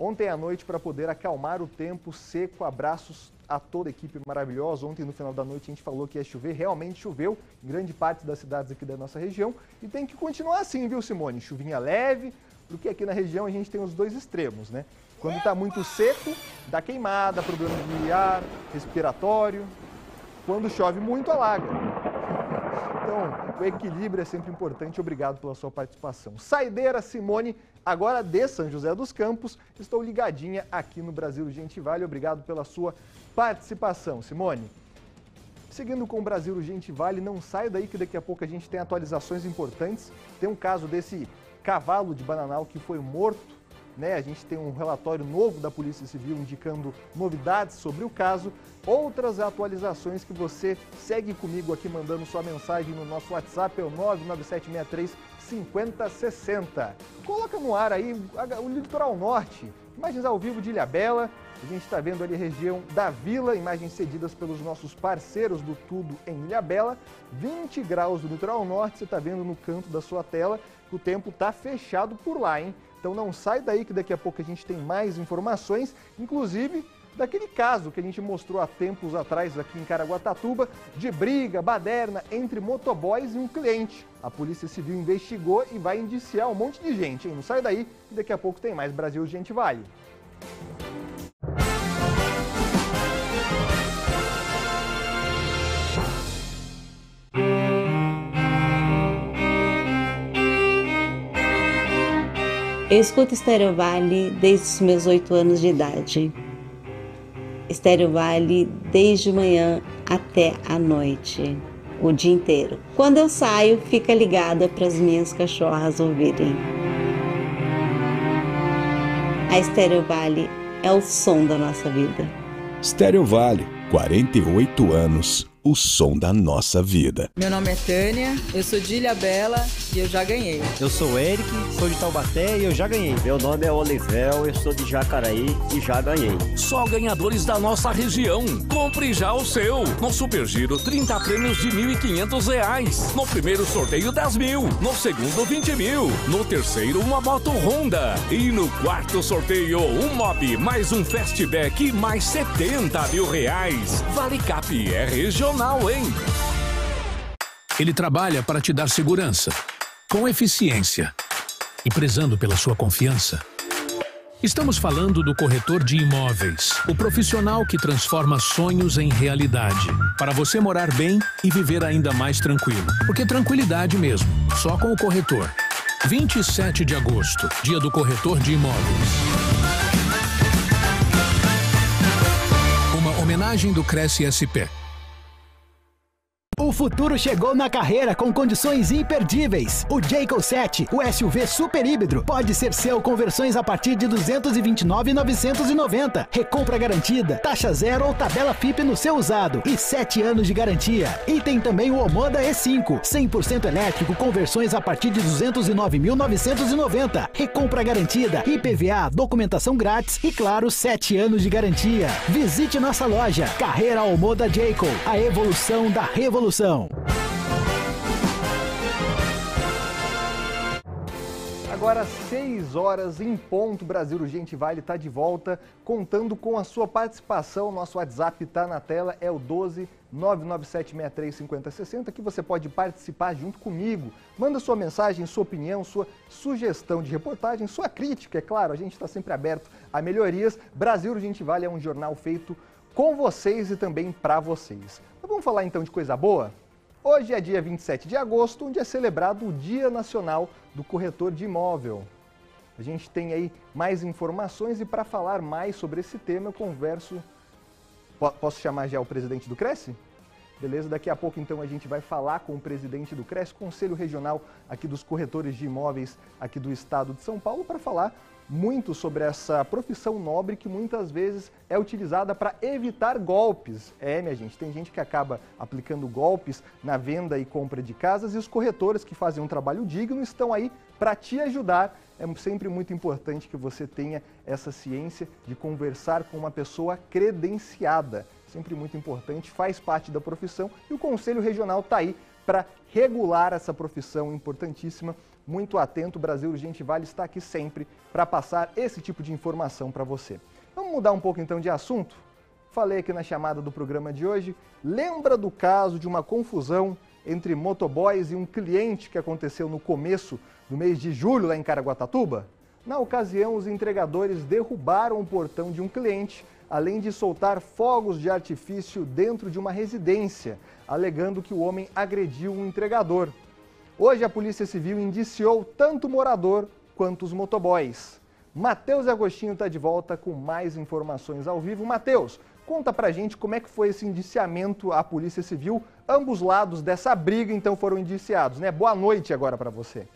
ontem à noite para poder acalmar o tempo seco. Abraços a toda a equipe maravilhosa. Ontem, no final da noite, a gente falou que ia chover. Realmente choveu em grande parte das cidades aqui da nossa região. E tem que continuar assim, viu, Simone? Chuvinha leve, porque aqui na região a gente tem os dois extremos, né? Quando está muito seco, dá queimada, problema de ar respiratório. Quando chove muito, alaga. Então, o equilíbrio é sempre importante. Obrigado pela sua participação. Saideira, Simone, agora de São José dos Campos. Estou ligadinha aqui no Brasil Urgente Vale. Obrigado pela sua participação, Simone. Seguindo com o Brasil Urgente Vale, não sai daí que daqui a pouco a gente tem atualizações importantes. Tem um caso desse cavalo de Bananal que foi morto, né? A gente tem um relatório novo da Polícia Civil indicando novidades sobre o caso. Outras atualizações que você segue comigo aqui mandando sua mensagem no nosso WhatsApp, é o 99763-5060. Coloca no ar aí o litoral norte, imagens ao vivo de Ilhabela. A gente está vendo ali a região da Vila, imagens cedidas pelos nossos parceiros do Tudo em Ilhabela. 20 graus do litoral norte, você está vendo no canto da sua tela que o tempo está fechado por lá, hein? Então não sai daí que daqui a pouco a gente tem mais informações, inclusive daquele caso que a gente mostrou há tempos atrás aqui em Caraguatatuba, de briga, baderna entre motoboys e um cliente. A Polícia Civil investigou e vai indiciar um monte de gente, hein? Não sai daí que daqui a pouco tem mais Brasil Urgente Vale. Eu escuto Estéreo Vale desde os meus 8 anos de idade. Estéreo Vale desde manhã até a noite, o dia inteiro. Quando eu saio, fica ligada para as minhas cachorras ouvirem. A Estéreo Vale é o som da nossa vida. Estéreo Vale, 48 anos o som da nossa vida. Meu nome é Tânia, eu sou de Ilhabela e eu já ganhei. Eu sou o Eric, sou de Taubaté e eu já ganhei. Meu nome é Olivel, eu sou de Jacaraí e já ganhei. Só ganhadores da nossa região. Compre já o seu. No Super Giro, 30 prêmios de R$ 1.500. No primeiro sorteio, 10 mil. No segundo, 20 mil. No terceiro, uma moto Honda. E no quarto sorteio, um Mob, mais um Fastback, mais 70 mil reais. Vale Cap é regional, hein? Ele trabalha para te dar segurança, com eficiência e prezando pela sua confiança. Estamos falando do corretor de imóveis, o profissional que transforma sonhos em realidade, para você morar bem e viver ainda mais tranquilo. Porque tranquilidade mesmo, só com o corretor. 27 de agosto, dia do corretor de imóveis. Uma homenagem do Cresce SP. O futuro chegou na carreira com condições imperdíveis. O Jayco 7, o SUV super híbrido, pode ser seu com versões a partir de R$ 229.990. Recompra garantida, taxa zero ou tabela FIP no seu usado e 7 anos de garantia. E tem também o Omoda E5, 100% elétrico com versões a partir de R$ 209.990. Recompra garantida, IPVA, documentação grátis e, claro, 7 anos de garantia. Visite nossa loja. Carreira Omoda Jayco, a evolução da revolução. Agora, 6 horas em ponto, Brasil Urgente Vale está de volta, contando com a sua participação. Nosso WhatsApp está na tela, é o 12-997635060, que você pode participar junto comigo. Manda sua mensagem, sua opinião, sua sugestão de reportagem, sua crítica, é claro, a gente está sempre aberto a melhorias. Brasil Urgente Vale é um jornal feito com vocês e também para vocês. Mas vamos falar então de coisa boa? Hoje é dia 27 de agosto, onde é celebrado o Dia Nacional do Corretor de Imóvel. A gente tem aí mais informações e para falar mais sobre esse tema eu converso... Posso chamar já o presidente do Cresce? Beleza, daqui a pouco então a gente vai falar com o presidente do Cresce, Conselho Regional aqui dos Corretores de Imóveis aqui do estado de São Paulo, para falar muito sobre essa profissão nobre que muitas vezes é utilizada para evitar golpes. Minha gente, tem gente que acaba aplicando golpes na venda e compra de casas e os corretores que fazem um trabalho digno estão aí para te ajudar. É sempre muito importante que você tenha essa ciência de conversar com uma pessoa credenciada. Sempre muito importante, faz parte da profissão e o Conselho Regional está aí para regular essa profissão importantíssima. Muito atento, o Brasil Urgente Vale está aqui sempre para passar esse tipo de informação para você. Vamos mudar um pouco então de assunto? Falei aqui na chamada do programa de hoje, lembra do caso de uma confusão entre motoboys e um cliente que aconteceu no começo do mês de julho lá em Caraguatatuba? Na ocasião, os entregadores derrubaram o portão de um cliente, além de soltar fogos de artifício dentro de uma residência, alegando que o homem agrediu um entregador. Hoje a Polícia Civil indiciou tanto o morador quanto os motoboys. Matheus Agostinho está de volta com mais informações ao vivo. Matheus, conta pra gente como é que foi esse indiciamento à Polícia Civil. Ambos lados dessa briga então foram indiciados, né? Boa noite agora para você.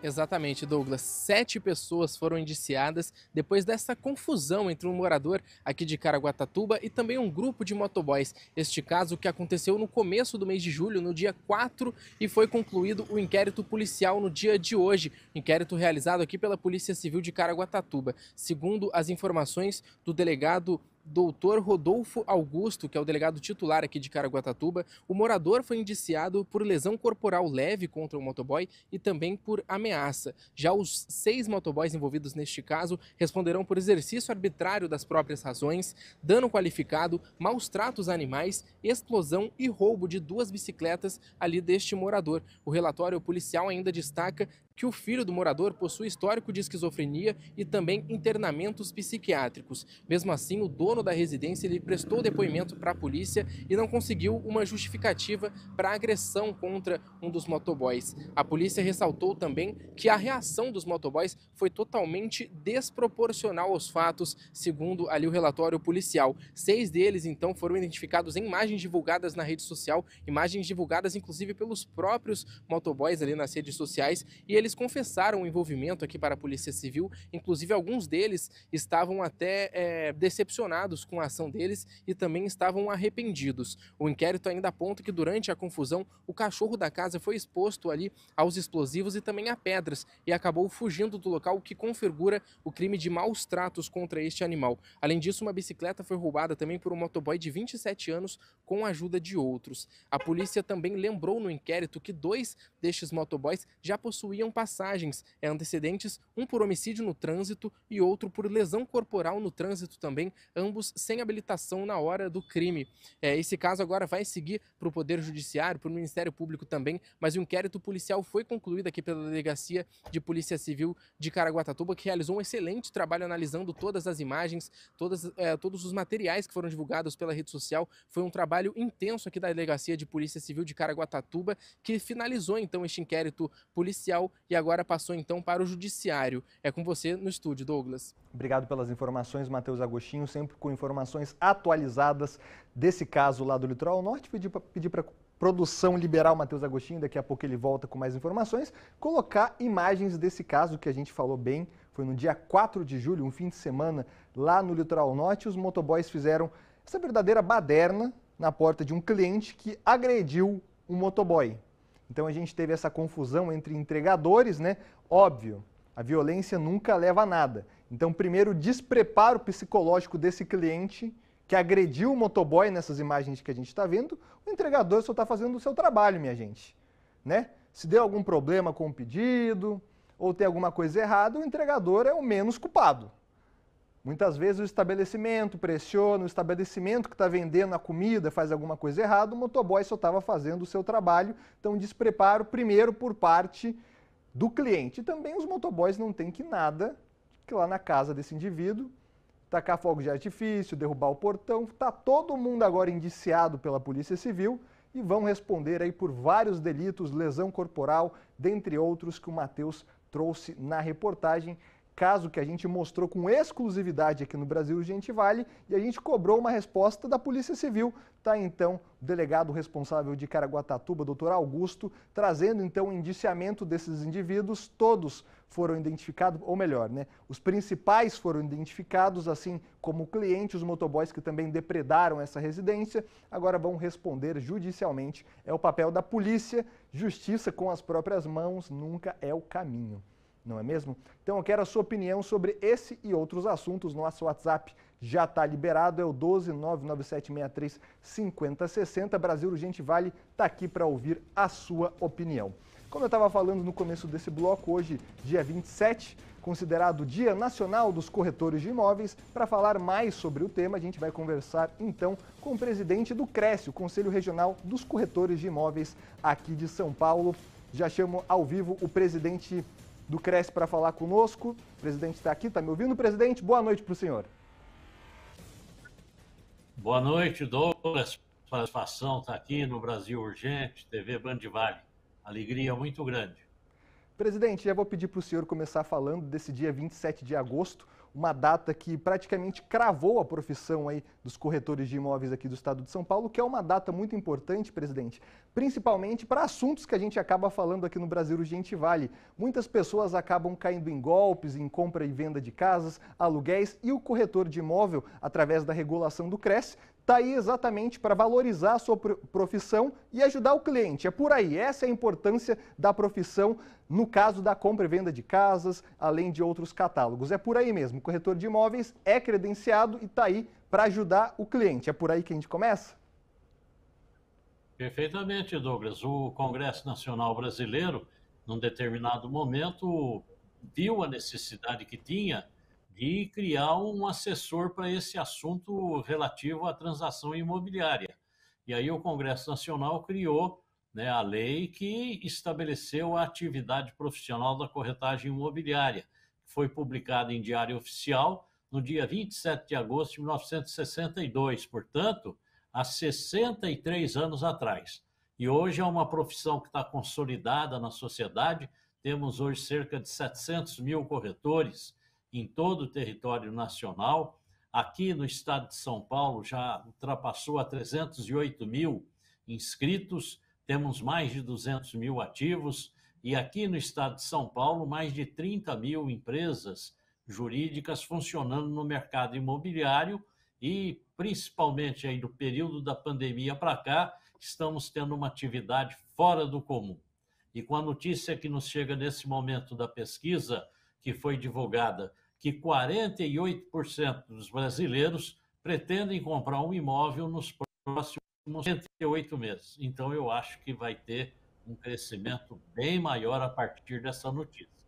Exatamente, Douglas. 7 pessoas foram indiciadas depois dessa confusão entre um morador aqui de Caraguatatuba e também um grupo de motoboys. Este caso que aconteceu no começo do mês de julho, no dia 4, e foi concluído o inquérito policial no dia de hoje. Inquérito realizado aqui pela Polícia Civil de Caraguatatuba. Segundo as informações do delegado Dr. Rodolfo Augusto, que é o delegado titular aqui de Caraguatatuba, o morador foi indiciado por lesão corporal leve contra o motoboy e também por ameaça. Já os 6 motoboys envolvidos neste caso responderão por exercício arbitrário das próprias razões, dano qualificado, maus tratos a animais, explosão e roubo de 2 bicicletas ali deste morador. O relatório policial ainda destaca que o filho do morador possui histórico de esquizofrenia e também internamentos psiquiátricos. Mesmo assim, o dono da residência ele prestou depoimento para a polícia e não conseguiu uma justificativa para a agressão contra um dos motoboys. A polícia ressaltou também que a reação dos motoboys foi totalmente desproporcional aos fatos, segundo ali o relatório policial. 6 deles, então, foram identificados em imagens divulgadas na rede social, imagens divulgadas inclusive pelos próprios motoboys ali nas redes sociais, e eles eles confessaram o envolvimento aqui para a Polícia Civil, inclusive alguns deles estavam até decepcionados com a ação deles e também estavam arrependidos. O inquérito ainda aponta que durante a confusão o cachorro da casa foi exposto ali aos explosivos e também a pedras e acabou fugindo do local, o que configura o crime de maus tratos contra este animal. Além disso, uma bicicleta foi roubada também por um motoboy de 27 anos com a ajuda de outros. A polícia também lembrou no inquérito que 2 destes motoboys já possuíam passagens antecedentes, um por homicídio no trânsito e outro por lesão corporal no trânsito também, ambos sem habilitação na hora do crime. Esse caso agora vai seguir para o Poder Judiciário, para o Ministério Público também, mas o inquérito policial foi concluído aqui pela Delegacia de Polícia Civil de Caraguatatuba, que realizou um excelente trabalho analisando todas as imagens, todos os materiais que foram divulgados pela rede social. Foi um trabalho intenso aqui da Delegacia de Polícia Civil de Caraguatatuba, que finalizou então este inquérito policial e agora passou então para o Judiciário. É com você no estúdio, Douglas. Obrigado pelas informações, Matheus Agostinho, sempre com informações atualizadas desse caso lá do Litoral Norte. Pedir para produção liberar o Matheus Agostinho, daqui a pouco ele volta com mais informações, colocar imagens desse caso que a gente falou bem, foi no dia 4 de julho, um fim de semana, lá no Litoral Norte. Os motoboys fizeram essa verdadeira baderna na porta de um cliente que agrediu um motoboy. Então a gente teve essa confusão entre entregadores, né? Óbvio, a violência nunca leva a nada. Então, primeiro, despreparo psicológico desse cliente que agrediu o motoboy nessas imagens que a gente está vendo. O entregador só está fazendo o seu trabalho, minha gente, né? Se deu algum problema com o pedido ou tem alguma coisa errada, o entregador é o menos culpado. Muitas vezes o estabelecimento pressiona, o estabelecimento que está vendendo a comida faz alguma coisa errada, o motoboy só estava fazendo o seu trabalho. Então, despreparo primeiro por parte do cliente. E também os motoboys não têm que nada que lá na casa desse indivíduo tacar fogos de artifício, derrubar o portão. Está todo mundo agora indiciado pela Polícia Civil e vão responder aí por vários delitos, lesão corporal, dentre outros que o Matheus trouxe na reportagem. Caso que a gente mostrou com exclusividade aqui no Brasil Urgente Vale e a gente cobrou uma resposta da Polícia Civil. Está então o delegado responsável de Caraguatatuba, doutor Augusto, trazendo então o indiciamento desses indivíduos. Todos foram identificados, ou melhor, né? Os principais foram identificados, assim como o cliente, os motoboys que também depredaram essa residência, agora vão responder judicialmente. É o papel da polícia. Justiça com as próprias mãos nunca é o caminho. Não é mesmo? Então eu quero a sua opinião sobre esse e outros assuntos. Nosso WhatsApp já está liberado, é o 12997635060. Brasil Urgente Vale está aqui para ouvir a sua opinião. Como eu estava falando no começo desse bloco, hoje, dia 27, considerado Dia Nacional dos Corretores de Imóveis. Para falar mais sobre o tema, a gente vai conversar então com o presidente do CRES, o Conselho Regional dos Corretores de Imóveis aqui de São Paulo. Já chamo ao vivo o presidente do CRES para falar conosco. O presidente está aqui, está me ouvindo, presidente? Boa noite para o senhor. Boa noite, Douglas. Satisfação estar aqui no Brasil Urgente, TV Band Vale. Alegria muito grande. Presidente, já vou pedir para o senhor começar falando desse dia 27 de agosto, uma data que praticamente cravou a profissão aí dos corretores de imóveis aqui do estado de São Paulo, que é uma data muito importante, presidente, principalmente para assuntos que a gente acaba falando aqui no Brasil Urgente Vale. Muitas pessoas acabam caindo em golpes, em compra e venda de casas, aluguéis, e o corretor de imóvel, através da regulação do CRES, está aí exatamente para valorizar a sua profissão e ajudar o cliente. É por aí, essa é a importância da profissão no caso da compra e venda de casas, além de outros catálogos. É por aí mesmo, o corretor de imóveis é credenciado e está aí para ajudar o cliente. É por aí que a gente começa? Perfeitamente, Douglas. O Congresso Nacional Brasileiro, num determinado momento, viu a necessidade que tinha de criar um assessor para esse assunto relativo à transação imobiliária. E aí o Congresso Nacional criou, né, a lei que estabeleceu a atividade profissional da corretagem imobiliária, que foi publicada em Diário Oficial no dia 27 de agosto de 1962, portanto, há 63 anos atrás. E hoje é uma profissão que está consolidada na sociedade. Temos hoje cerca de 700 mil corretores em todo o território nacional. Aqui no estado de São Paulo já ultrapassou a 308 mil inscritos, temos mais de 200 mil ativos E aqui no estado de São Paulo, mais de 30 mil empresas jurídicas funcionando no mercado imobiliário e, principalmente aí do período da pandemia para cá, estamos tendo uma atividade fora do comum. E com a notícia que nos chega nesse momento da pesquisa, que foi divulgada, que 48% dos brasileiros pretendem comprar um imóvel nos próximos 48 meses. Então, eu acho que vai ter um crescimento bem maior a partir dessa notícia.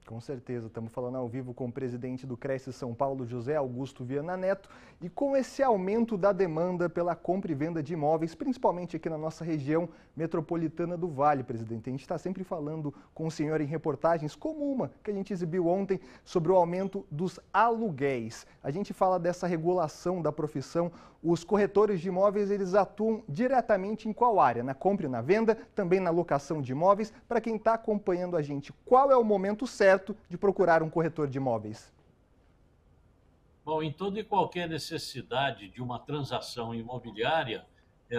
Com certeza, estamos falando ao vivo com o presidente do Cresce São Paulo, José Augusto Viana Neto, e com esse aumento da demanda pela compra e venda de imóveis, principalmente aqui na nossa região metropolitana do Vale, presidente. A gente está sempre falando com o senhor em reportagens, como uma que a gente exibiu ontem sobre o aumento dos aluguéis. A gente fala dessa regulação da profissão. Os corretores de imóveis, eles atuam diretamente em qual área? Na compra e na venda, também na locação de imóveis. Para quem está acompanhando a gente, qual é o momento certo de procurar um corretor de imóveis? Bom, em toda e qualquer necessidade de uma transação imobiliária,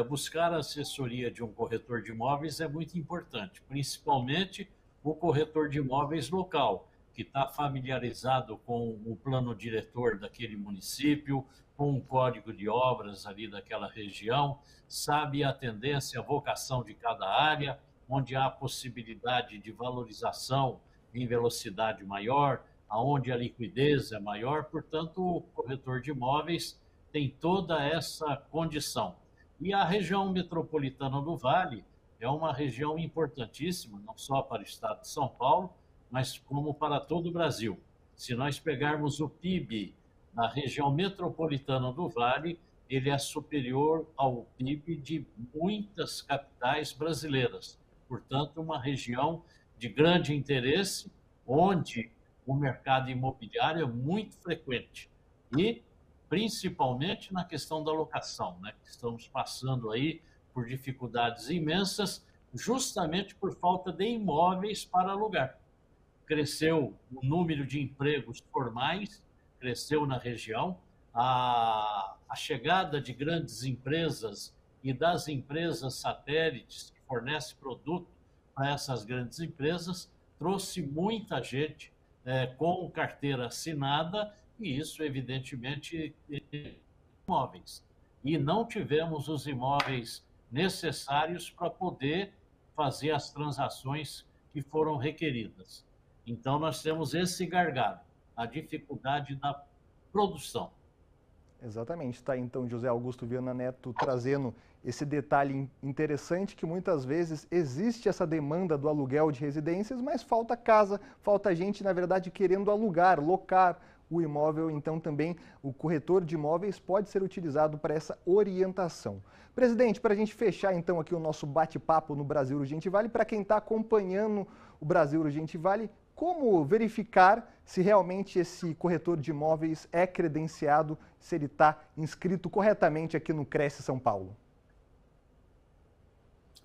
buscar a assessoria de um corretor de imóveis é muito importante, principalmente o corretor de imóveis local, que está familiarizado com o plano diretor daquele município, com o código de obras ali daquela região, sabe a tendência, a vocação de cada área, onde há possibilidade de valorização em velocidade maior, aonde a liquidez é maior. Portanto, o corretor de imóveis tem toda essa condição. E a região metropolitana do Vale é uma região importantíssima, não só para o estado de São Paulo, mas como para todo o Brasil. Se nós pegarmos o PIB da região metropolitana do Vale, ele é superior ao PIB de muitas capitais brasileiras. Portanto, uma região de grande interesse, onde o mercado imobiliário é muito frequente e principalmente na questão da locação, né? Estamos passando aí por dificuldades imensas, justamente por falta de imóveis para alugar. Cresceu o número de empregos formais, cresceu na região, a chegada de grandes empresas e das empresas satélites que fornecem produto para essas grandes empresas trouxe muita gente com carteira assinada, e isso, evidentemente, imóveis. E não tivemos os imóveis necessários para poder fazer as transações que foram requeridas. Então, nós temos esse gargalo, a dificuldade da produção. Exatamente, está então José Augusto Viana Neto trazendo esse detalhe interessante, que muitas vezes existe essa demanda do aluguel de residências, mas falta casa, falta gente, na verdade, querendo alugar, locar o imóvel. Então também o corretor de imóveis pode ser utilizado para essa orientação. Presidente, para a gente fechar então aqui o nosso bate-papo no Brasil Urgente Vale, para quem está acompanhando o Brasil Urgente Vale, como verificar se realmente esse corretor de imóveis é credenciado, se ele está inscrito corretamente aqui no Cresce São Paulo?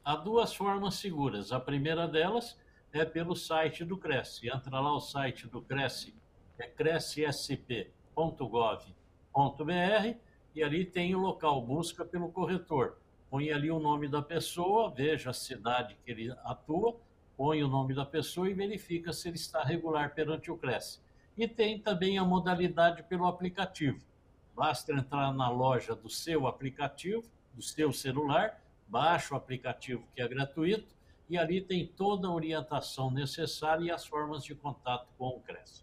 Há duas formas seguras. A primeira delas é pelo site do Cresce. Entra lá, o site do Cresce é crescsp.gov.br, e ali tem o local, busca pelo corretor. Põe ali o nome da pessoa, veja a cidade que ele atua, põe o nome da pessoa e verifica se ele está regular perante o Cresce. E tem também a modalidade pelo aplicativo. Basta entrar na loja do seu aplicativo, do seu celular, baixa o aplicativo que é gratuito, e ali tem toda a orientação necessária e as formas de contato com o Cresce.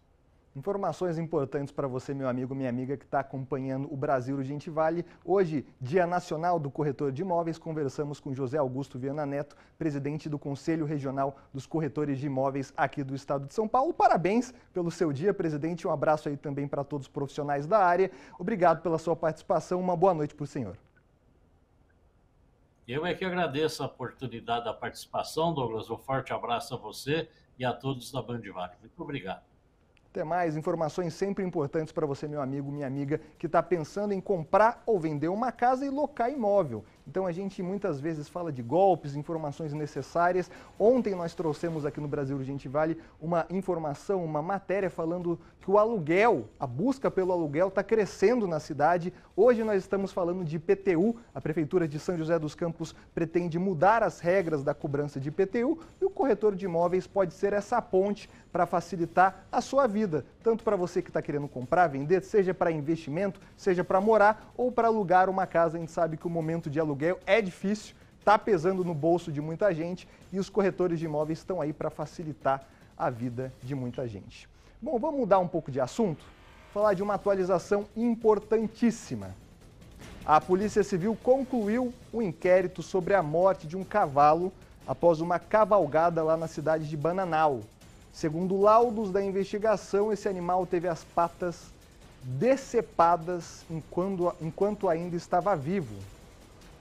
Informações importantes para você, meu amigo, minha amiga, que está acompanhando o Brasil Urgente Vale. Hoje, Dia Nacional do Corretor de Imóveis, conversamos com José Augusto Viana Neto, presidente do Conselho Regional dos Corretores de Imóveis aqui do estado de São Paulo. Parabéns pelo seu dia, presidente. Um abraço aí também para todos os profissionais da área. Obrigado pela sua participação. Uma boa noite para o senhor. Eu é que agradeço a oportunidade da participação, Douglas. Um forte abraço a você e a todos da Band Vale. Muito obrigado. Até mais, informações sempre importantes para você, meu amigo, minha amiga, que está pensando em comprar ou vender uma casa e locar imóvel. Então a gente muitas vezes fala de golpes, informações necessárias. Ontem nós trouxemos aqui no Brasil Urgente Vale uma informação, uma matéria falando que o aluguel, a busca pelo aluguel está crescendo na cidade. Hoje nós estamos falando de IPTU. A Prefeitura de São José dos Campos pretende mudar as regras da cobrança de IPTU e o corretor de imóveis pode ser essa ponte para facilitar a sua vida, tanto para você que está querendo comprar, vender, seja para investimento, seja para morar ou para alugar uma casa. A gente sabe que o momento de aluguel é difícil, está pesando no bolso de muita gente e os corretores de imóveis estão aí para facilitar a vida de muita gente. Bom, vamos mudar um pouco de assunto, falar de uma atualização importantíssima. A Polícia Civil concluiu o inquérito sobre a morte de um cavalo após uma cavalgada lá na cidade de Bananal. Segundo laudos da investigação, esse animal teve as patas decepadas enquanto ainda estava vivo.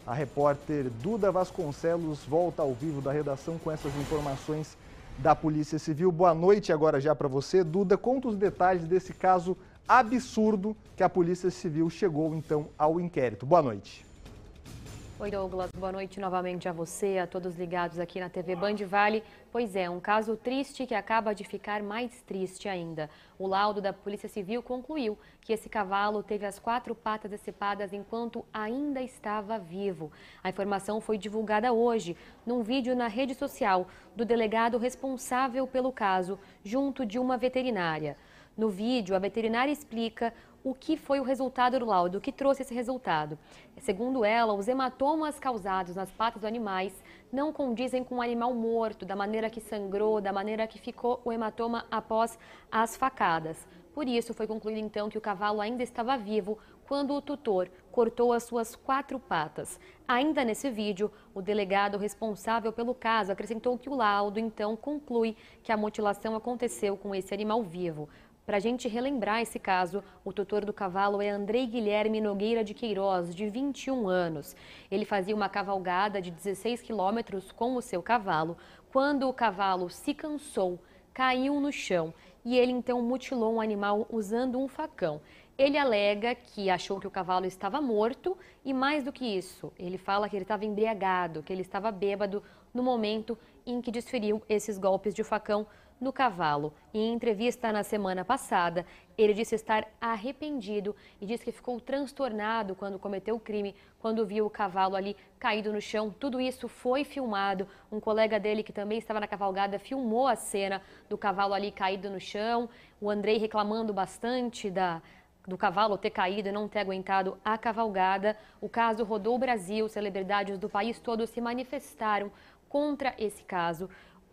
A repórter Duda Vasconcelos volta ao vivo da redação com essas informações da Polícia Civil. Boa noite agora já para você. Duda, conta os detalhes desse caso absurdo que a Polícia Civil chegou então ao inquérito. Boa noite. Oi, Douglas. Boa noite novamente a você, a todos ligados aqui na TV Band Vale. Pois é, um caso triste que acaba de ficar mais triste ainda. O laudo da Polícia Civil concluiu que esse cavalo teve as 4 patas decepadas enquanto ainda estava vivo. A informação foi divulgada hoje num vídeo na rede social do delegado responsável pelo caso, junto de uma veterinária. No vídeo, a veterinária explica o que foi o resultado do laudo, o que trouxe esse resultado. Segundo ela, os hematomas causados nas patas dos animais não condizem com o animal morto, da maneira que sangrou, da maneira que ficou o hematoma após as facadas. Por isso, foi concluído então que o cavalo ainda estava vivo quando o tutor cortou as suas 4 patas. Ainda nesse vídeo, o delegado responsável pelo caso acrescentou que o laudo então conclui que a mutilação aconteceu com esse animal vivo. Para a gente relembrar esse caso, o tutor do cavalo é Andrei Guilherme Nogueira de Queiroz, de 21 anos. Ele fazia uma cavalgada de 16 quilômetros com o seu cavalo. Quando o cavalo se cansou, caiu no chão e ele então mutilou um animal usando um facão. Ele alega que achou que o cavalo estava morto e, mais do que isso, ele fala que ele estava embriagado, que ele estava bêbado no momento em que desferiu esses golpes de facão no cavalo. Em entrevista na semana passada, ele disse estar arrependido e disse que ficou transtornado quando cometeu o crime, quando viu o cavalo ali caído no chão. Tudo isso foi filmado. Um colega dele que também estava na cavalgada filmou a cena do cavalo ali caído no chão. O Andrei reclamando bastante do cavalo ter caído e não ter aguentado a cavalgada. O caso rodou o Brasil, celebridades do país todo se manifestaram contra esse caso.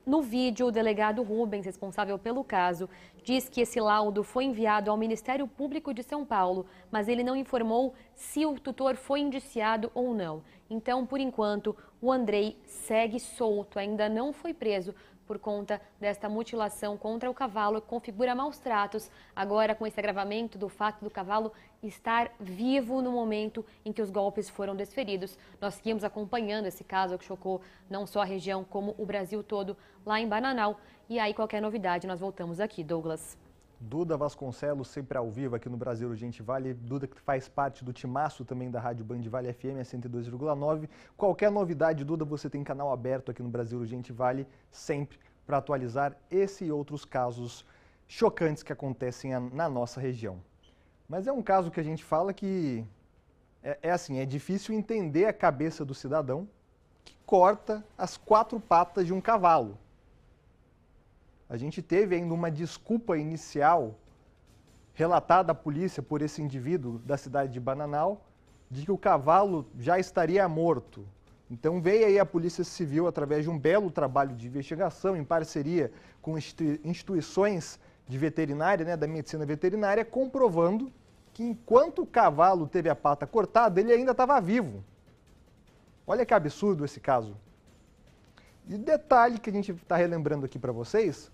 No vídeo, o delegado Rubens, responsável pelo caso, diz que esse laudo foi enviado ao Ministério Público de São Paulo, mas ele não informou se o tutor foi indiciado ou não. Então, por enquanto, o Andrei segue solto, ainda não foi preso por conta desta mutilação contra o cavalo, que configura maus tratos, agora com esse agravamento do fato do cavalo estar vivo no momento em que os golpes foram desferidos. Nós seguimos acompanhando esse caso que chocou não só a região, como o Brasil todo, lá em Bananal. E aí, qualquer novidade, nós voltamos aqui. Douglas. Duda Vasconcelos, sempre ao vivo aqui no Brasil Urgente Vale. Duda que faz parte do timaço também da Rádio Band Vale FM, a 102,9. Qualquer novidade, Duda, você tem canal aberto aqui no Brasil Urgente Vale, sempre para atualizar esse e outros casos chocantes que acontecem na nossa região. Mas é um caso que a gente fala que é difícil entender a cabeça do cidadão que corta as 4 patas de um cavalo. A gente teve ainda uma desculpa inicial relatada à polícia por esse indivíduo da cidade de Bananal, de que o cavalo já estaria morto. Então veio aí a Polícia Civil, através de um belo trabalho de investigação, em parceria com instituições de veterinária, da medicina veterinária, comprovando que enquanto o cavalo teve a pata cortada, ele ainda estava vivo. Olha que absurdo esse caso. E detalhe que a gente está relembrando aqui para vocês,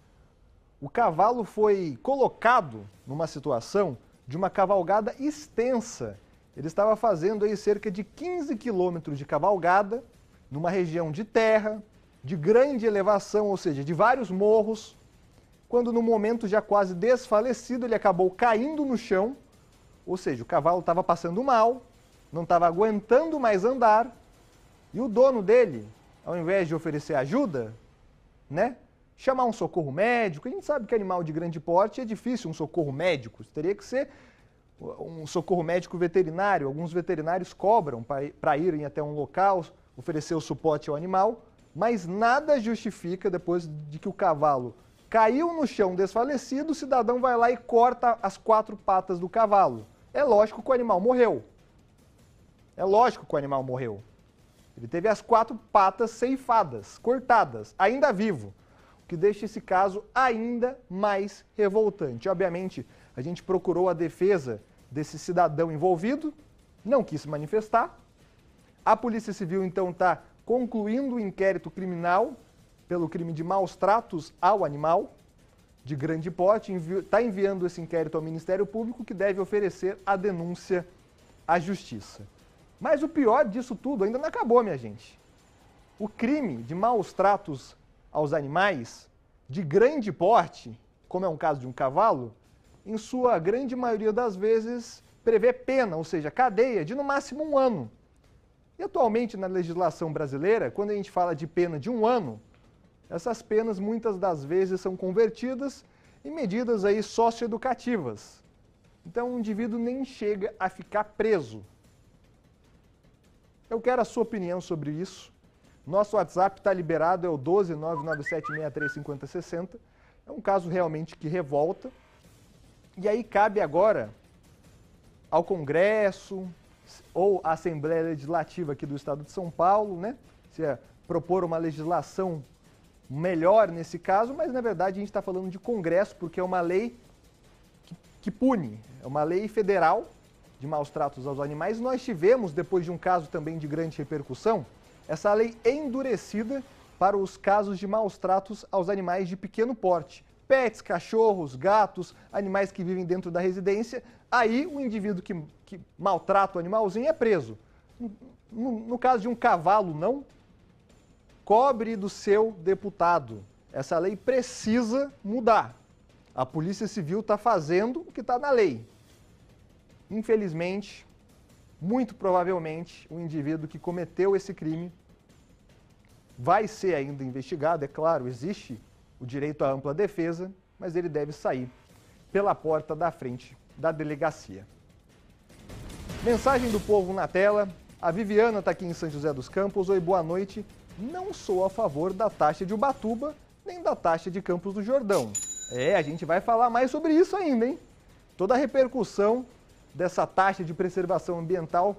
o cavalo foi colocado numa situação de uma cavalgada extensa. Ele estava fazendo aí cerca de 15 quilômetros de cavalgada, numa região de terra, de grande elevação, ou seja, de vários morros. quando no momento já quase desfalecido ele acabou caindo no chão, ou seja, o cavalo estava passando mal, não estava aguentando mais andar, e o dono dele, ao invés de oferecer ajuda, né, chamar um socorro médico. A gente sabe que animal de grande porte é difícil um socorro médico, teria que ser um socorro médico veterinário. Alguns veterinários cobram para irem até um local, oferecer o suporte ao animal, mas nada justifica, depois de que o cavalo caiu no chão desfalecido, o cidadão vai lá e corta as 4 patas do cavalo. É lógico que o animal morreu. É lógico que o animal morreu. Ele teve as 4 patas ceifadas, cortadas, ainda vivo, o que deixa esse caso ainda mais revoltante. Obviamente, a gente procurou a defesa desse cidadão envolvido, não quis se manifestar. A Polícia Civil, então, está concluindo o inquérito criminal pelo crime de maus tratos ao animal de grande porte, está enviando esse inquérito ao Ministério Público, que deve oferecer a denúncia à Justiça. Mas o pior disso tudo ainda não acabou, minha gente. O crime de maus tratos aos animais de grande porte, como é um caso de um cavalo, em sua grande maioria das vezes prevê pena, ou seja, cadeia de no máximo 1 ano. E atualmente na legislação brasileira, quando a gente fala de pena de 1 ano, essas penas muitas das vezes são convertidas em medidas aí socioeducativas. Então o indivíduo nem chega a ficar preso. Eu quero a sua opinião sobre isso. Nosso WhatsApp está liberado, é o 12997635060. É um caso realmente que revolta. E aí cabe agora ao Congresso ou à Assembleia Legislativa aqui do Estado de São Paulo, né, se propor uma legislação melhor nesse caso, mas na verdade a gente está falando de Congresso, porque é uma lei que pune, é uma lei federal de maus tratos aos animais. Nós tivemos, depois de um caso também de grande repercussão, essa lei endurecida para os casos de maus tratos aos animais de pequeno porte. Pets, cachorros, gatos, animais que vivem dentro da residência. Aí o indivíduo que maltrata o animalzinho é preso. No caso de um cavalo, não. Cobre do seu deputado. Essa lei precisa mudar. A Polícia Civil está fazendo o que está na lei. Infelizmente, muito provavelmente, o indivíduo que cometeu esse crime vai ser ainda investigado. É claro, existe o direito à ampla defesa, mas ele deve sair pela porta da frente da delegacia. Mensagem do povo na tela. A Viviana está aqui em São José dos Campos. Oi, boa noite. Não sou a favor da taxa de Ubatuba, nem da taxa de Campos do Jordão. A gente vai falar mais sobre isso ainda, hein? Toda a repercussão dessa taxa de preservação ambiental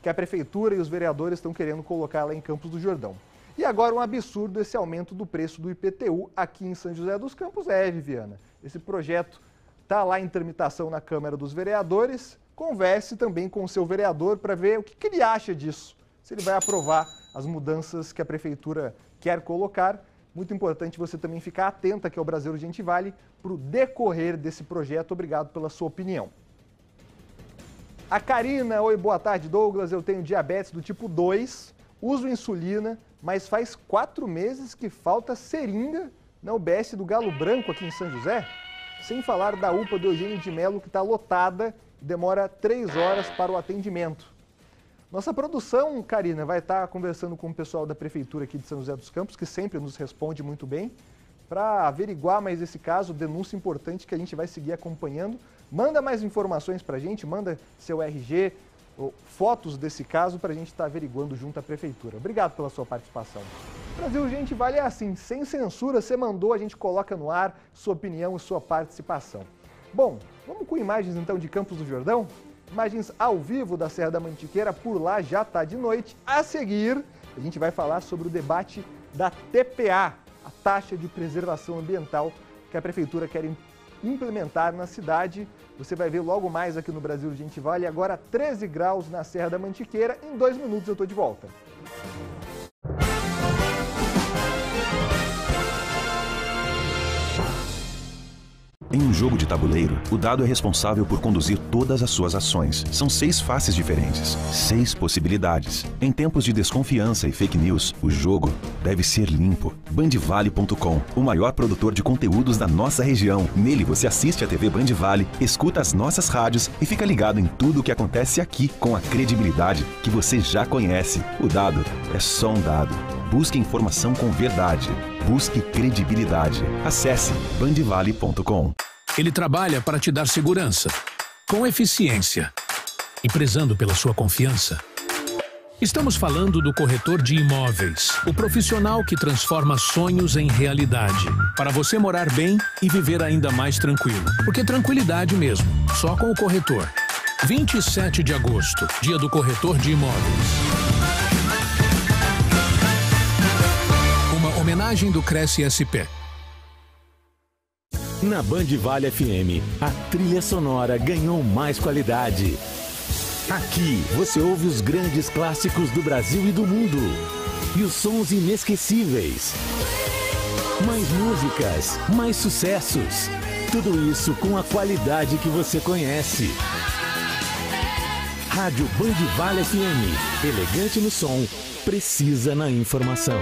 que a Prefeitura e os vereadores estão querendo colocar lá em Campos do Jordão. E agora um absurdo esse aumento do preço do IPTU aqui em São José dos Campos. Viviana, esse projeto está lá em tramitação na Câmara dos Vereadores. Converse também com o seu vereador para ver o que ele acha disso, se ele vai aprovar as mudanças que a Prefeitura quer colocar. Muito importante você também ficar atenta aqui ao Brasil Urgente Vale para o decorrer desse projeto. Obrigado pela sua opinião. A Karina, oi, boa tarde, Douglas. Eu tenho diabetes do tipo 2, uso insulina, mas faz 4 meses que falta seringa na UBS do Galo Branco aqui em São José. Sem falar da UPA do Eugênio de Melo, que está lotada e demora 3 horas para o atendimento. Nossa produção, Karina, vai estar conversando com o pessoal da Prefeitura aqui de São José dos Campos, que sempre nos responde muito bem, para averiguar mais esse caso, denúncia importante que a gente vai seguir acompanhando. Manda mais informações para a gente, manda seu RG, ou fotos desse caso para a gente estar averiguando junto à Prefeitura. Obrigado pela sua participação. Brasil Urgente Vale é assim, sem censura, você mandou, a gente coloca no ar sua opinião e sua participação. Bom, vamos com imagens então de Campos do Jordão? Imagens ao vivo da Serra da Mantiqueira, por lá já está de noite. A seguir, a gente vai falar sobre o debate da TPA, a taxa de preservação ambiental que a Prefeitura quer implementar na cidade. Você vai ver logo mais aqui no Brasil Urgente Vale. Agora 13 graus na Serra da Mantiqueira. Em 2 minutos eu estou de volta. Em jogo de tabuleiro, o dado é responsável por conduzir todas as suas ações. São 6 faces diferentes, 6 possibilidades. Em tempos de desconfiança e fake news, o jogo deve ser limpo. Bandvale.com, o maior produtor de conteúdos da nossa região. Nele você assiste a TV Band Vale, escuta as nossas rádios e fica ligado em tudo o que acontece aqui com a credibilidade que você já conhece. O dado é só um dado. Busque informação com verdade. Busque credibilidade. Acesse bandvale.com. Ele trabalha para te dar segurança, com eficiência e prezando pela sua confiança. Estamos falando do corretor de imóveis, o profissional que transforma sonhos em realidade, para você morar bem e viver ainda mais tranquilo. Porque tranquilidade mesmo, só com o corretor. 27 de agosto, dia do corretor de imóveis. Homenagem do Cresce SP. Na Band Vale FM, a trilha sonora ganhou mais qualidade. Aqui você ouve os grandes clássicos do Brasil e do mundo. E os sons inesquecíveis. Mais músicas, mais sucessos. Tudo isso com a qualidade que você conhece. Rádio Band Vale FM. Elegante no som, precisa na informação.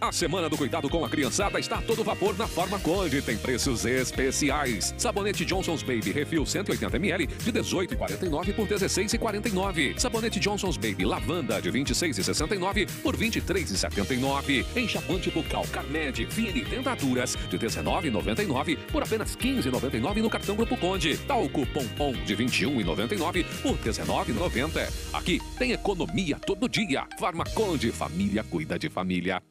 A Semana do Cuidado com a Criançada está a todo vapor na Farmaconde. Tem preços especiais. Sabonete Johnson's Baby Refil 180ml de R$18,49 por R$16,49. Sabonete Johnson's Baby Lavanda de R$26,69 por R$23,79. Enxaguante bucal Carmed Fini Dentaduras de R$19,99 por apenas R$15,99 no cartão Grupo Conde. Talco Pompom de R$21,99 por R$19,90. Aqui tem economia todo dia. Farmaconde, família cuida de família.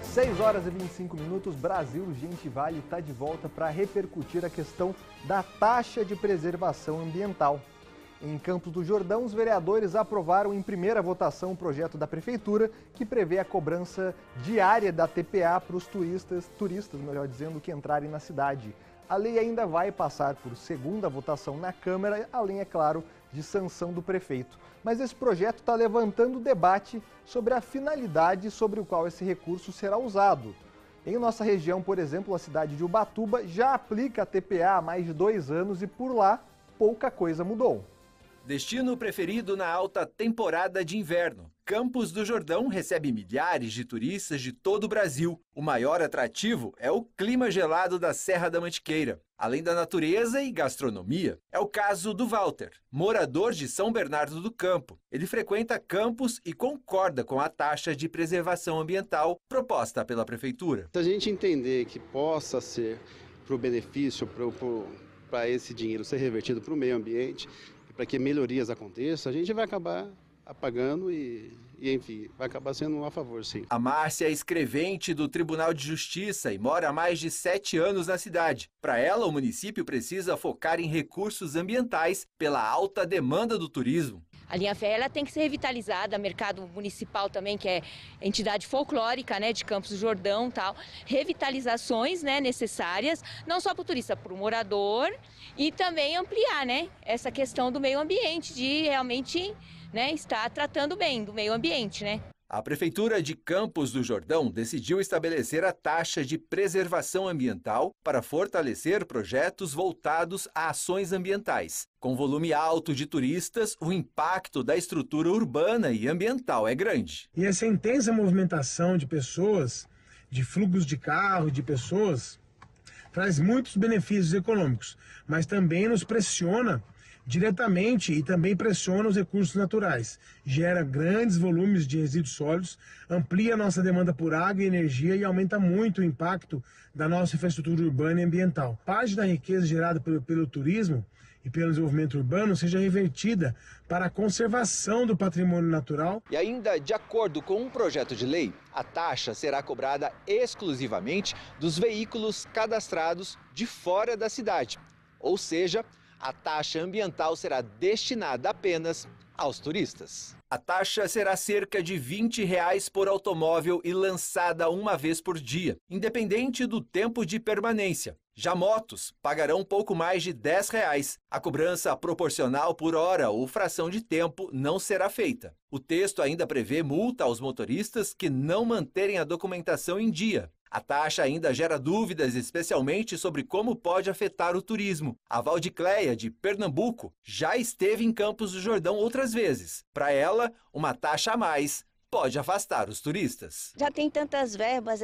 6 horas e 25 minutos, Brasil Gente Vale está de volta para repercutir a questão da taxa de preservação ambiental. Em Campos do Jordão, os vereadores aprovaram em primeira votação o projeto da Prefeitura que prevê a cobrança diária da TPA para os turistas, melhor dizendo, que entrarem na cidade. A lei ainda vai passar por segunda votação na Câmara, além, é claro, de sanção do prefeito. Mas esse projeto está levantando debate sobre a finalidade sobre o qual esse recurso será usado. Em nossa região, por exemplo, a cidade de Ubatuba já aplica a TPA há mais de 2 anos e por lá pouca coisa mudou. Destino preferido na alta temporada de inverno. Campos do Jordão recebe milhares de turistas de todo o Brasil. O maior atrativo é o clima gelado da Serra da Mantiqueira, além da natureza e gastronomia. É o caso do Walter, morador de São Bernardo do Campo. Ele frequenta Campos e concorda com a taxa de preservação ambiental proposta pela Prefeitura. Se a gente entender que possa ser para o benefício, para esse dinheiro ser revertido para o meio ambiente, para que melhorias aconteçam, a gente vai acabar apagando e, enfim, vai acabar sendo a favor, sim. A Márcia é escrevente do Tribunal de Justiça e mora há mais de 7 anos na cidade. Para ela, o município precisa focar em recursos ambientais pela alta demanda do turismo. A linha férrea tem que ser revitalizada, mercado municipal também, que é entidade folclórica, né, de Campos do Jordão, tal. Revitalizações, né, necessárias, não só para o turista, para o morador e também ampliar, né, essa questão do meio ambiente, de realmente, né, estar tratando bem do meio ambiente, né. A Prefeitura de Campos do Jordão decidiu estabelecer a taxa de preservação ambiental para fortalecer projetos voltados a ações ambientais. Com volume alto de turistas, o impacto da estrutura urbana e ambiental é grande. E essa intensa movimentação de pessoas, de fluxos de carro, de pessoas, traz muitos benefícios econômicos, mas também nos pressiona diretamente e também pressiona os recursos naturais. Gera grandes volumes de resíduos sólidos, amplia a nossa demanda por água e energia e aumenta muito o impacto da nossa infraestrutura urbana e ambiental. Parte da riqueza gerada pelo turismo e pelo desenvolvimento urbano seja revertida para a conservação do patrimônio natural. E ainda, de acordo com um projeto de lei, a taxa será cobrada exclusivamente dos veículos cadastrados de fora da cidade. Ou seja, a taxa ambiental será destinada apenas aos turistas. A taxa será cerca de R$20 por automóvel e lançada uma vez por dia, independente do tempo de permanência. Já motos pagarão pouco mais de R$10. A cobrança proporcional por hora ou fração de tempo não será feita. O texto ainda prevê multa aos motoristas que não manterem a documentação em dia. A taxa ainda gera dúvidas, especialmente sobre como pode afetar o turismo. A Valdicleia, de Pernambuco, já esteve em Campos do Jordão outras vezes. Para ela, uma taxa a mais pode afastar os turistas. Já tem tantas verbas,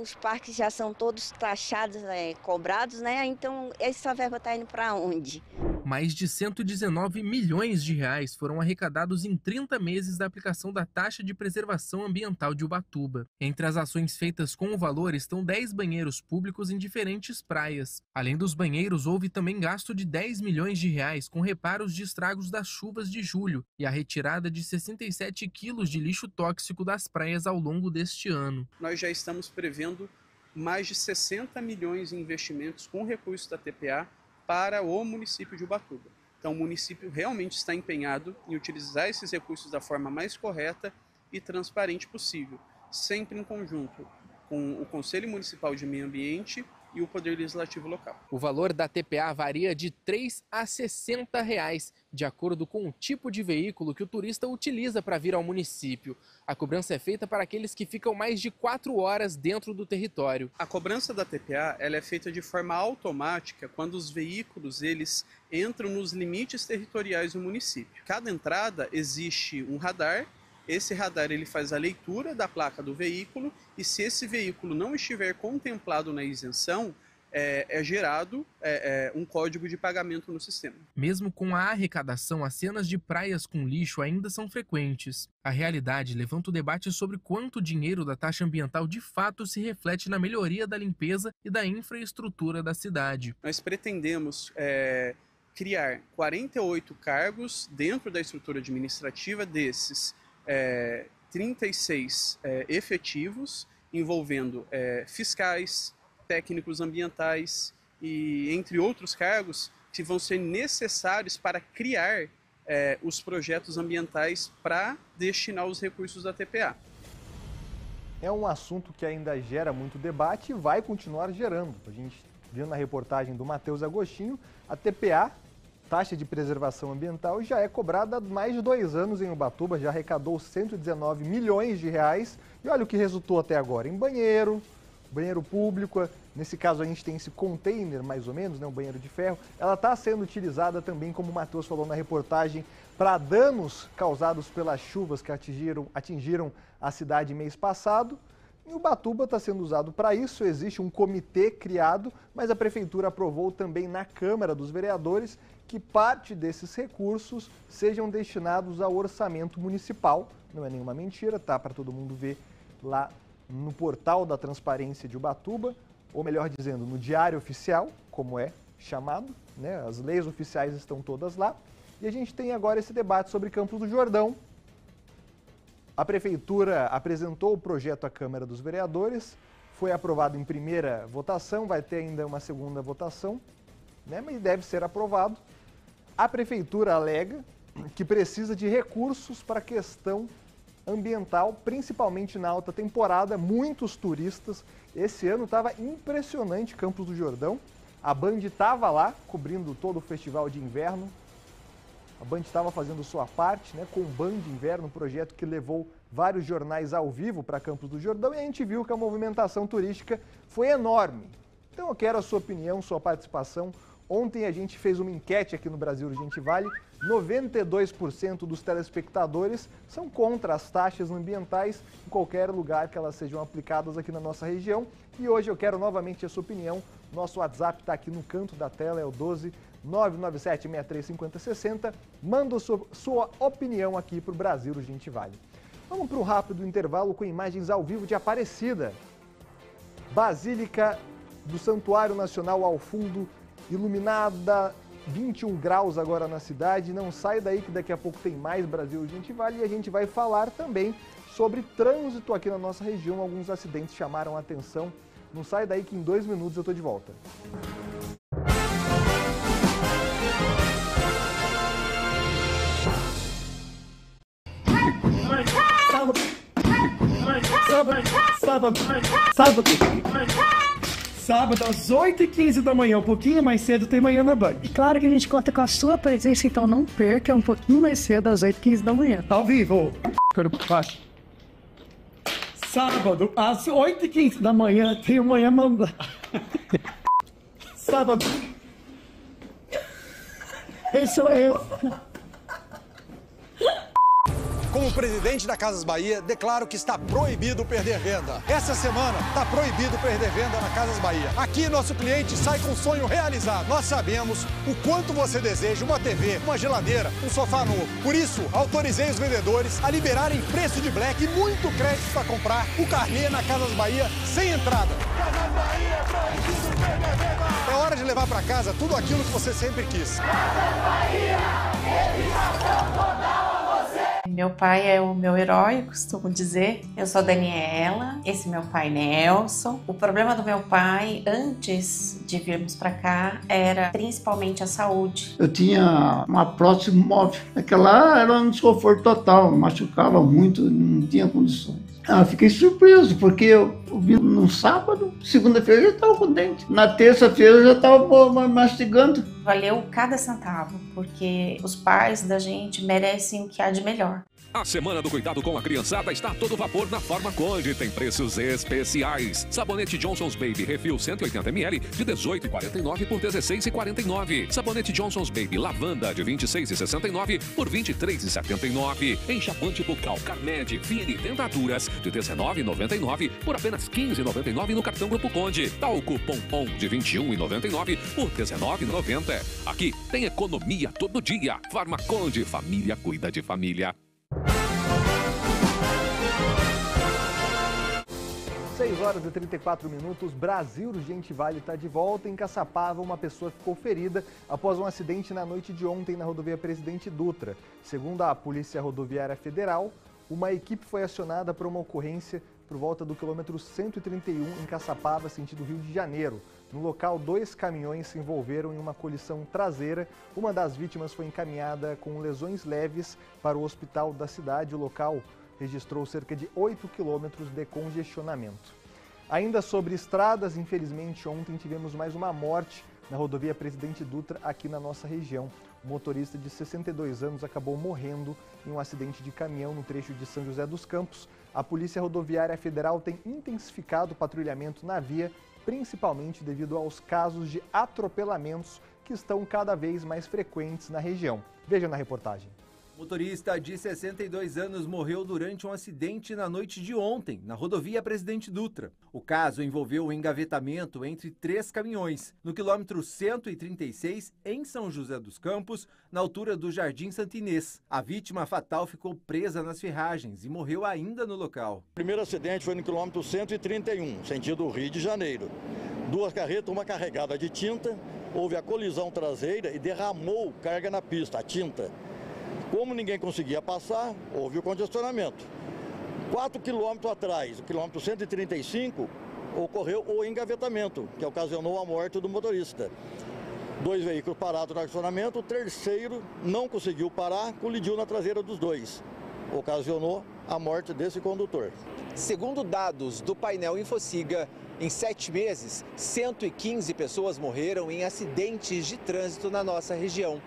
os parques já são todos taxados, cobrados, né? Então, essa verba está indo para onde? Mais de 119 milhões de reais foram arrecadados em 30 meses da aplicação da taxa de preservação ambiental de Ubatuba. Entre as ações feitas com o valor estão 10 banheiros públicos em diferentes praias. Além dos banheiros, houve também gasto de 10 milhões de reais com reparos de estragos das chuvas de julho e a retirada de 67 quilos de lixo tóxico das praias ao longo deste ano. Nós já estamos prevendo mais de 60 milhões em investimentos com recursos da TPA para o município de Ubatuba. Então o município realmente está empenhado em utilizar esses recursos da forma mais correta e transparente possível, sempre em conjunto com o Conselho Municipal de Meio Ambiente e o Poder Legislativo local. O valor da TPA varia de R$3 a R$60, de acordo com o tipo de veículo que o turista utiliza para vir ao município. A cobrança é feita para aqueles que ficam mais de 4 horas dentro do território. A cobrança da TPA ela é feita de forma automática quando os veículos eles entram nos limites territoriais do município. Cada entrada existe um radar. Esse radar ele faz a leitura da placa do veículo e se esse veículo não estiver contemplado na isenção, é gerado um código de pagamento no sistema. Mesmo com a arrecadação, as cenas de praias com lixo ainda são frequentes. A realidade levanta o debate sobre quanto dinheiro da taxa ambiental de fato se reflete na melhoria da limpeza e da infraestrutura da cidade. Nós pretendemos criar 48 cargos dentro da estrutura administrativa desses 36 efetivos, envolvendo fiscais, técnicos ambientais e entre outros cargos que vão ser necessários para criar os projetos ambientais para destinar os recursos da TPA. É um assunto que ainda gera muito debate e vai continuar gerando. A gente viu na reportagem do Matheus Agostinho, a TPA, taxa de preservação ambiental, já é cobrada há mais de 2 anos em Ubatuba, já arrecadou 119 milhões de reais. E olha o que resultou até agora, em banheiro público, nesse caso a gente tem esse container mais ou menos, né, um banheiro de ferro. Ela está sendo utilizada também, como o Matheus falou na reportagem, para danos causados pelas chuvas que atingiram a cidade mês passado. E o Ubatuba está sendo usado para isso, existe um comitê criado, mas a Prefeitura aprovou também na Câmara dos Vereadores que parte desses recursos sejam destinados ao orçamento municipal. Não é nenhuma mentira, tá para todo mundo ver lá no portal da Transparência de Ubatuba, ou melhor dizendo, no Diário Oficial, como é chamado, né? As leis oficiais estão todas lá. E a gente tem agora esse debate sobre Campos do Jordão. A Prefeitura apresentou o projeto à Câmara dos Vereadores, foi aprovado em primeira votação, vai ter ainda uma segunda votação, né, mas deve ser aprovado. A Prefeitura alega que precisa de recursos para a questão ambiental, principalmente na alta temporada, muitos turistas. Esse ano estava impressionante Campos do Jordão, a Band estava lá cobrindo todo o festival de inverno. A Band estava fazendo sua parte, né, com o Band Inverno, um projeto que levou vários jornais ao vivo para Campos do Jordão, e a gente viu que a movimentação turística foi enorme. Então eu quero a sua opinião, sua participação. Ontem a gente fez uma enquete aqui no Brasil Urgente Vale, 92% dos telespectadores são contra as taxas ambientais em qualquer lugar que elas sejam aplicadas aqui na nossa região. E hoje eu quero novamente a sua opinião. Nosso WhatsApp está aqui no canto da tela, é o 12-997-635060. Manda sua opinião aqui para o Brasil Urgente Vale. Vamos para um rápido intervalo com imagens ao vivo de Aparecida. Basílica do Santuário Nacional ao fundo, iluminada, 21 graus agora na cidade. Não sai daí que daqui a pouco tem mais Brasil Urgente Vale e a gente vai falar também sobre trânsito aqui na nossa região. Alguns acidentes chamaram a atenção. Não sai daí que em 2 minutos eu estou de volta. Sábado às 8h15 da manhã, um pouquinho mais cedo, tem Manhã na Band. E claro que a gente conta com a sua presença, então não perca, um pouquinho mais cedo, às 8h15 da manhã. Ao vivo. Sábado às 8h15 da manhã, tem Manhã Manda. Sábado. Esse sou eu. Como presidente da Casas Bahia, declaro que está proibido perder venda. Essa semana está proibido perder venda na Casas Bahia. Aqui nosso cliente sai com um sonho realizado. Nós sabemos o quanto você deseja uma TV, uma geladeira, um sofá novo. Por isso, autorizei os vendedores a liberarem preço de black e muito crédito para comprar o carnê na Casas Bahia sem entrada. Casas Bahia, proibido perder venda. É hora de levar para casa tudo aquilo que você sempre quis. Casas Bahia, educação total a você. Meu pai é o meu herói, costumo dizer. Eu sou Daniela, esse é meu pai Nelson. O problema do meu pai, antes de virmos para cá, era principalmente a saúde. Eu tinha uma prótese móvel. Aquela era um desconforto total, machucava muito, não tinha condições. Fiquei surpreso, porque eu vi no sábado, segunda-feira eu já estava com dente. Na terça-feira eu já estava mastigando. Valeu cada centavo, porque os pais da gente merecem o que há de melhor. A Semana do Cuidado com a Criançada está a todo vapor na Farmaconde. Tem preços especiais. Sabonete Johnson's Baby Refil 180ml de R$18,49 por R$16,49. Sabonete Johnson's Baby Lavanda de R$26,69 por R$23,79. Enxaguante bucal Carmed Fini Dentaduras de R$19,99 por apenas R$15,99 no cartão Grupo Conde. Talco Pompom de R$21,99 por R$19,90. Aqui tem economia todo dia. Farmaconde, família cuida de família. 6h34, Brasil Urgente Vale está de volta. Em Caçapava, uma pessoa ficou ferida após um acidente na noite de ontem na rodovia Presidente Dutra. Segundo a Polícia Rodoviária Federal, uma equipe foi acionada para uma ocorrência por volta do quilômetro 131 em Caçapava, sentido Rio de Janeiro. No local, 2 caminhões se envolveram em uma colisão traseira. Uma das vítimas foi encaminhada com lesões leves para o hospital da cidade. O local registrou cerca de 8 quilômetros de congestionamento. Ainda sobre estradas, infelizmente, ontem tivemos mais uma morte na rodovia Presidente Dutra aqui na nossa região. O motorista de 62 anos acabou morrendo em um acidente de caminhão no trecho de São José dos Campos. A Polícia Rodoviária Federal tem intensificado o patrulhamento na via, principalmente devido aos casos de atropelamentos que estão cada vez mais frequentes na região. Veja na reportagem. O motorista de 62 anos morreu durante um acidente na noite de ontem, na rodovia Presidente Dutra. O caso envolveu o engavetamento entre 3 caminhões, no quilômetro 136, em São José dos Campos, na altura do Jardim Santinês. A vítima fatal ficou presa nas ferragens e morreu ainda no local. O primeiro acidente foi no quilômetro 131, sentido Rio de Janeiro. 2 carretas, uma carregada de tinta, houve a colisão traseira e derramou carga na pista, a tinta. Como ninguém conseguia passar, houve o congestionamento. 4 quilômetros atrás, o quilômetro 135, ocorreu o engavetamento, que ocasionou a morte do motorista. 2 veículos parados no estacionamento, o terceiro não conseguiu parar, colidiu na traseira dos 2. Ocasionou a morte desse condutor. Segundo dados do painel Infociga, em 7 meses, 115 pessoas morreram em acidentes de trânsito na nossa região.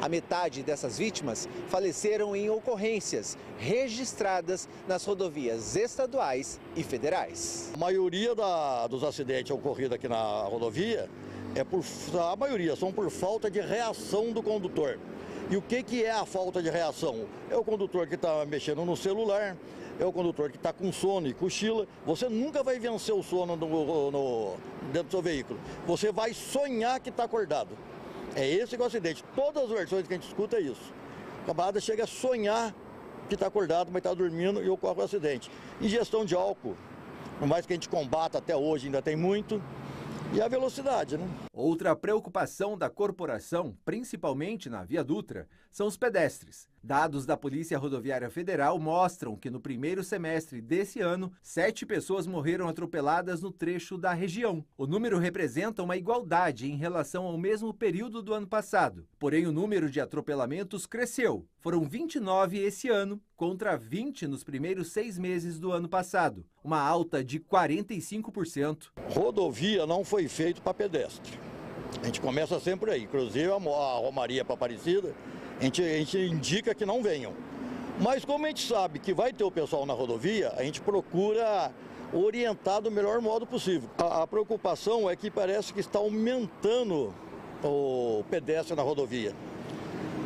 A metade dessas vítimas faleceram em ocorrências registradas nas rodovias estaduais e federais. A maioria dos acidentes ocorridos aqui na rodovia, a maioria são por falta de reação do condutor. E o que é a falta de reação? É o condutor que está mexendo no celular, é o condutor que está com sono e cochila. Você nunca vai vencer o sono dentro do seu veículo. Você vai sonhar que está acordado. É esse que é o acidente. Todas as versões que a gente escuta é isso. O camarada chega a sonhar que está acordado, mas está dormindo e ocorre o acidente. Ingestão de álcool, por mais que a gente combata até hoje, ainda tem muito. E a velocidade, né? Outra preocupação da corporação, principalmente na Via Dutra, são os pedestres. Dados da Polícia Rodoviária Federal mostram que no primeiro semestre desse ano, 7 pessoas morreram atropeladas no trecho da região. O número representa uma igualdade em relação ao mesmo período do ano passado. Porém, o número de atropelamentos cresceu. Foram 29 esse ano, contra 20 nos primeiros 6 meses do ano passado, uma alta de 45%. Rodovia não foi feito para pedestre. A gente começa sempre aí, inclusive a Romaria para Aparecida, a gente indica que não venham. Mas como a gente sabe que vai ter o pessoal na rodovia, a gente procura orientar do melhor modo possível. A preocupação é que parece que está aumentando o pedestre na rodovia.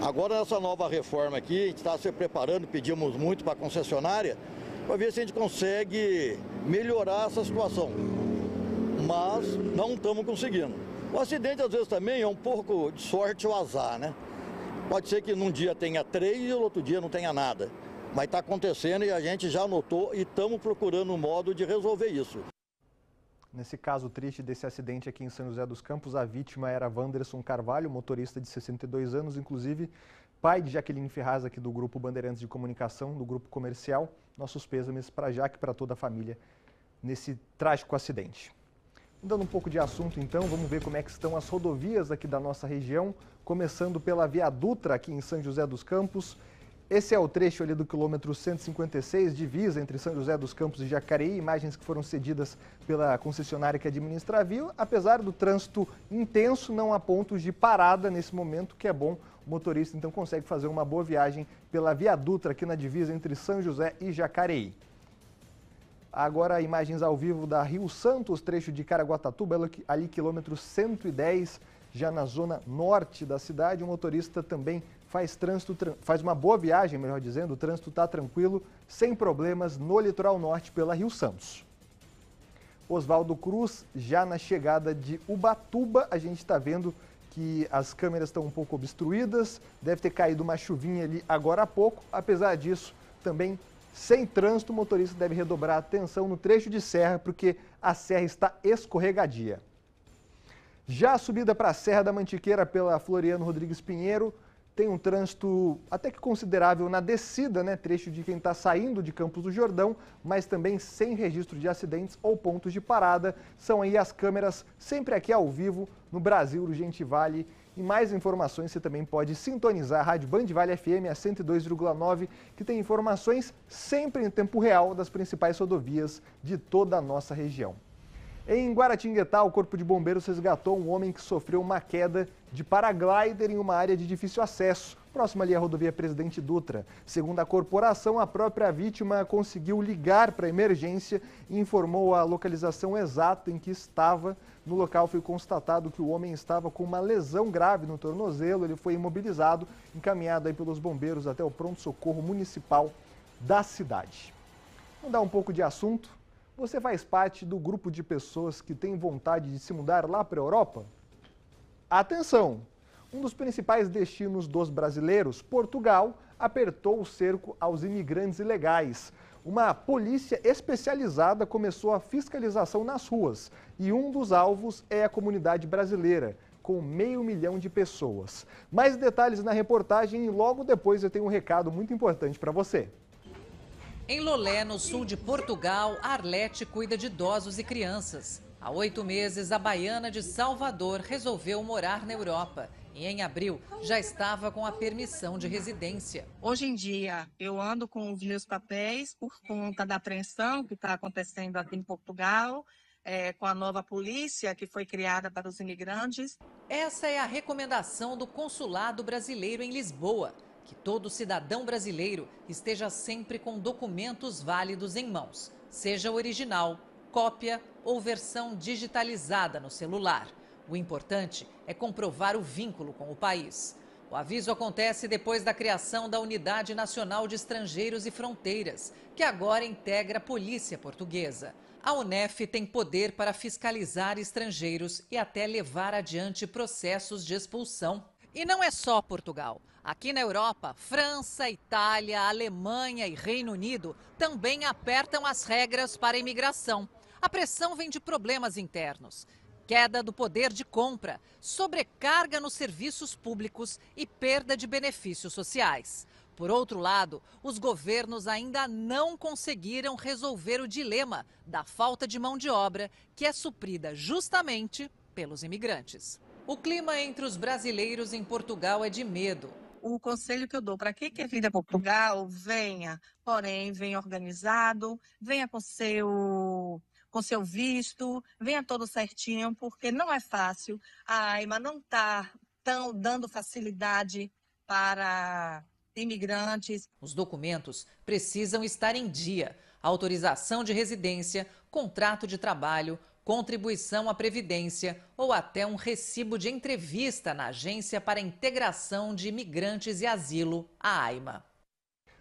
Agora, nessa nova reforma aqui, a gente está se preparando, pedimos muito para a concessionária, para ver se a gente consegue melhorar essa situação. Mas não estamos conseguindo. O acidente, às vezes, também é um pouco de sorte ou azar, né? Pode ser que num dia tenha 3 e no outro dia não tenha nada. Mas está acontecendo e a gente já notou e estamos procurando um modo de resolver isso. Nesse caso triste desse acidente aqui em São José dos Campos, a vítima era Wanderson Carvalho, motorista de 62 anos, inclusive pai de Jaqueline Ferraz, aqui do Grupo Bandeirantes de Comunicação, do Grupo Comercial. Nossos pêsames para a Jaque e para toda a família nesse trágico acidente. Mudando um pouco de assunto, então, vamos ver como é que estão as rodovias aqui da nossa região, começando pela Via Dutra, aqui em São José dos Campos. Esse é o trecho ali do quilômetro 156, divisa entre São José dos Campos e Jacareí, imagens que foram cedidas pela concessionária que administra a via. Apesar do trânsito intenso, não há pontos de parada nesse momento, que é bom. O motorista, então, consegue fazer uma boa viagem pela Via Dutra, aqui na divisa entre São José e Jacareí. Agora, imagens ao vivo da Rio Santos, trecho de Caraguatatuba, ali quilômetro 110, já na zona norte da cidade. O motorista também faz uma boa viagem, melhor dizendo, o trânsito está tranquilo, sem problemas no litoral norte pela Rio Santos. Oswaldo Cruz, já na chegada de Ubatuba, a gente está vendo que as câmeras estão um pouco obstruídas, deve ter caído uma chuvinha ali agora há pouco. Apesar disso, também sem trânsito, o motorista deve redobrar a atenção no trecho de serra, porque a serra está escorregadia. Já a subida para a Serra da Mantiqueira pela Floriano Rodrigues Pinheiro tem um trânsito até que considerável na descida, né? Trecho de quem está saindo de Campos do Jordão, mas também sem registro de acidentes ou pontos de parada. São aí as câmeras sempre aqui ao vivo no Brasil Urgente Vale. E mais informações você também pode sintonizar a Rádio Band Vale FM a 102,9, que tem informações sempre em tempo real das principais rodovias de toda a nossa região. Em Guaratinguetá, o Corpo de Bombeiros resgatou um homem que sofreu uma queda de paraglider em uma área de difícil acesso, próximo ali à rodovia Presidente Dutra. Segundo a corporação, a própria vítima conseguiu ligar para a emergência e informou a localização exata em que estava. No local foi constatado que o homem estava com uma lesão grave no tornozelo. Ele foi imobilizado, encaminhado aí pelos bombeiros até o pronto-socorro municipal da cidade. Vamos dar um pouco de assunto. Você faz parte do grupo de pessoas que tem vontade de se mudar lá para a Europa? Atenção! Um dos principais destinos dos brasileiros, Portugal, apertou o cerco aos imigrantes ilegais. Uma polícia especializada começou a fiscalização nas ruas e um dos alvos é a comunidade brasileira, com 500 mil de pessoas. Mais detalhes na reportagem e logo depois eu tenho um recado muito importante para você. Em Lolé, no sul de Portugal, a Arlete cuida de idosos e crianças. Há 8 meses, a baiana de Salvador resolveu morar na Europa. E em abril, já estava com a permissão de residência. Hoje em dia, eu ando com os meus papéis por conta da apreensão que está acontecendo aqui em Portugal, com a nova polícia que foi criada para os imigrantes. Essa é a recomendação do Consulado Brasileiro em Lisboa. Que todo cidadão brasileiro esteja sempre com documentos válidos em mãos, seja original, cópia ou versão digitalizada no celular. O importante é comprovar o vínculo com o país. O aviso acontece depois da criação da Unidade Nacional de Estrangeiros e Fronteiras, que agora integra a Polícia Portuguesa. A UNEF tem poder para fiscalizar estrangeiros e até levar adiante processos de expulsão. E não é só Portugal. Aqui na Europa, França, Itália, Alemanha e Reino Unido também apertam as regras para a imigração. A pressão vem de problemas internos. Queda do poder de compra, sobrecarga nos serviços públicos e perda de benefícios sociais. Por outro lado, os governos ainda não conseguiram resolver o dilema da falta de mão de obra, que é suprida justamente pelos imigrantes. O clima entre os brasileiros em Portugal é de medo. o conselho que eu dou para quem quer vir a Portugal, venha, porém, venha organizado, venha com seu visto, venha todo certinho, porque não é fácil. A AIMA não está dando facilidade para imigrantes. Os documentos precisam estar em dia. Autorização de residência, contrato de trabalho, contribuição à Previdência ou até um recibo de entrevista na Agência para a Integração de Imigrantes e Asilo, a AIMA.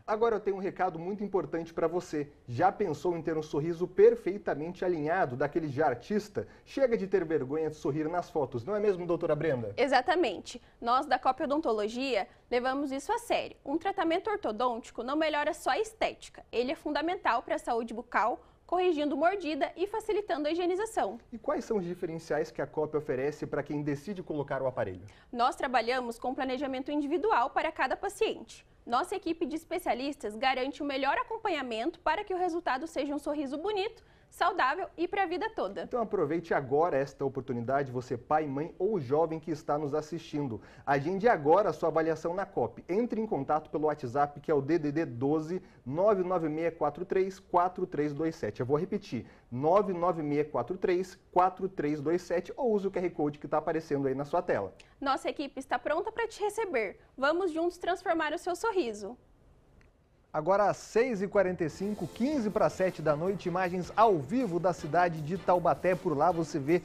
Agora eu tenho um recado muito importante para você. Já pensou em ter um sorriso perfeitamente alinhado, daquele de artista? Chega de ter vergonha de sorrir nas fotos, não é mesmo, doutora Brenda? Exatamente. Nós da Copi Odontologia levamos isso a sério. Um tratamento ortodôntico não melhora só a estética. Ele é fundamental para a saúde bucal, corrigindo mordida e facilitando a higienização. E quais são os diferenciais que a Copi oferece para quem decide colocar o aparelho? Nós trabalhamos com planejamento individual para cada paciente. Nossa equipe de especialistas garante o melhor acompanhamento para que o resultado seja um sorriso bonito, saudável e para a vida toda. Então aproveite agora esta oportunidade, você pai, mãe ou jovem que está nos assistindo. Agende agora a sua avaliação na Copi. Entre em contato pelo WhatsApp, que é o DDD 12 99643 4327. Eu vou repetir, 99643 4327 ou use o QR Code que está aparecendo aí na sua tela. Nossa equipe está pronta para te receber. Vamos juntos transformar o seu sorriso. Agora às 6h45, 15 para 7 da noite, imagens ao vivo da cidade de Taubaté. Por lá você vê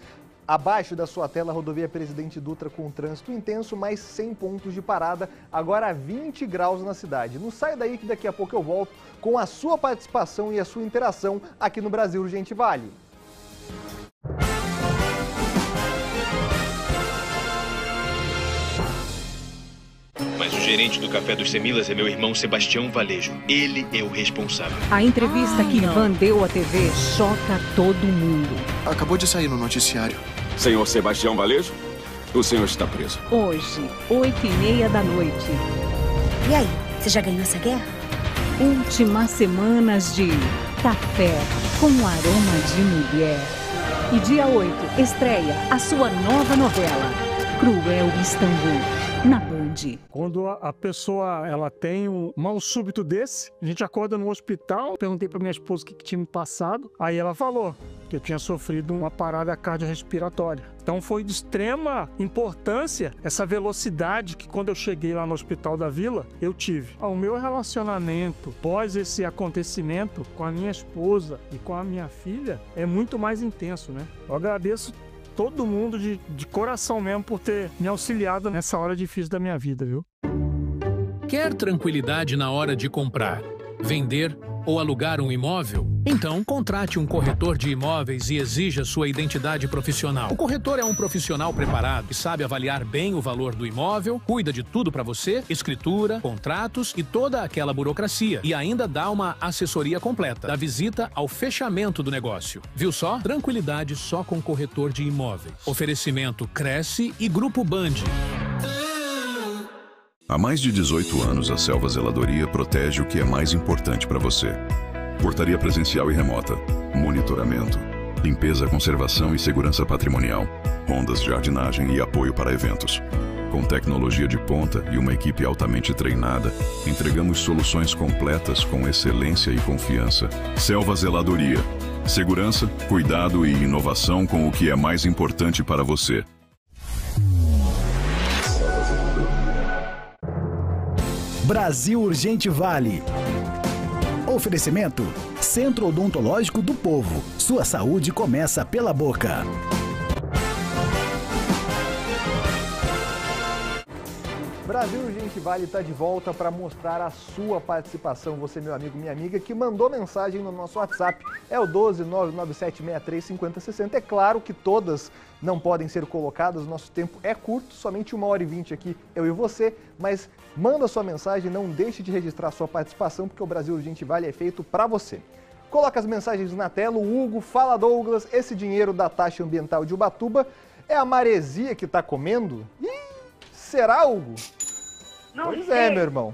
abaixo da sua tela a rodovia Presidente Dutra com trânsito intenso, mais 100 pontos de parada, agora 20 graus na cidade. Não sai daí que daqui a pouco eu volto com a sua participação e a sua interação aqui no Brasil Urgente Vale. Mas o gerente do Café dos Semilas é meu irmão Sebastião Valejo. Ele é o responsável. A entrevista que Ivan deu à TV choca todo mundo. Acabou de sair no noticiário. Senhor Sebastião Valejo, o senhor está preso. Hoje, 8h30 da noite. E aí, você já ganhou essa guerra? Últimas semanas de Café com aroma de mulher. E dia 8, estreia a sua nova novela, Cruel Istambul, na Band. Quando a pessoa ela tem um mal súbito desse, a gente acorda no hospital, perguntei pra minha esposa o que tinha me passado, aí ela falou que eu tinha sofrido uma parada cardiorrespiratória. Então foi de extrema importância essa velocidade que quando eu cheguei lá no Hospital da Vila, eu tive. O meu relacionamento pós esse acontecimento com a minha esposa e com a minha filha é muito mais intenso, né? Eu agradeço todo mundo de coração mesmo por ter me auxiliado nessa hora difícil da minha vida, viu? Quer tranquilidade na hora de comprar, vender ou alugar um imóvel? Então, contrate um corretor de imóveis e exija sua identidade profissional. O corretor é um profissional preparado que sabe avaliar bem o valor do imóvel, cuida de tudo para você, escritura, contratos e toda aquela burocracia. E ainda dá uma assessoria completa, da visita ao fechamento do negócio. Viu só? Tranquilidade só com corretor de imóveis. Oferecimento Cresce e Grupo Band. Há mais de 18 anos, a Selva Zeladoria protege o que é mais importante para você. Portaria presencial e remota, monitoramento, limpeza, conservação e segurança patrimonial, rondas de jardinagem e apoio para eventos. Com tecnologia de ponta e uma equipe altamente treinada, entregamos soluções completas com excelência e confiança. Selva Zeladoria. Segurança, cuidado e inovação com o que é mais importante para você. Brasil Urgente Vale. Oferecimento: Centro Odontológico do Povo. Sua saúde começa pela boca. Brasil Urgente Vale está de volta para mostrar a sua participação. Você, meu amigo, minha amiga, que mandou mensagem no nosso WhatsApp. É o 12997635060. É claro que todas não podem ser colocadas, o nosso tempo é curto, somente 1h20 aqui, eu e você. Mas manda sua mensagem, não deixe de registrar sua participação, porque o Brasil Urgente Vale é feito para você. Coloca as mensagens na tela. O Hugo fala: Douglas, esse dinheiro da taxa ambiental de Ubatuba é a maresia que está comendo? Será, Hugo? Não pois sei. É, meu irmão.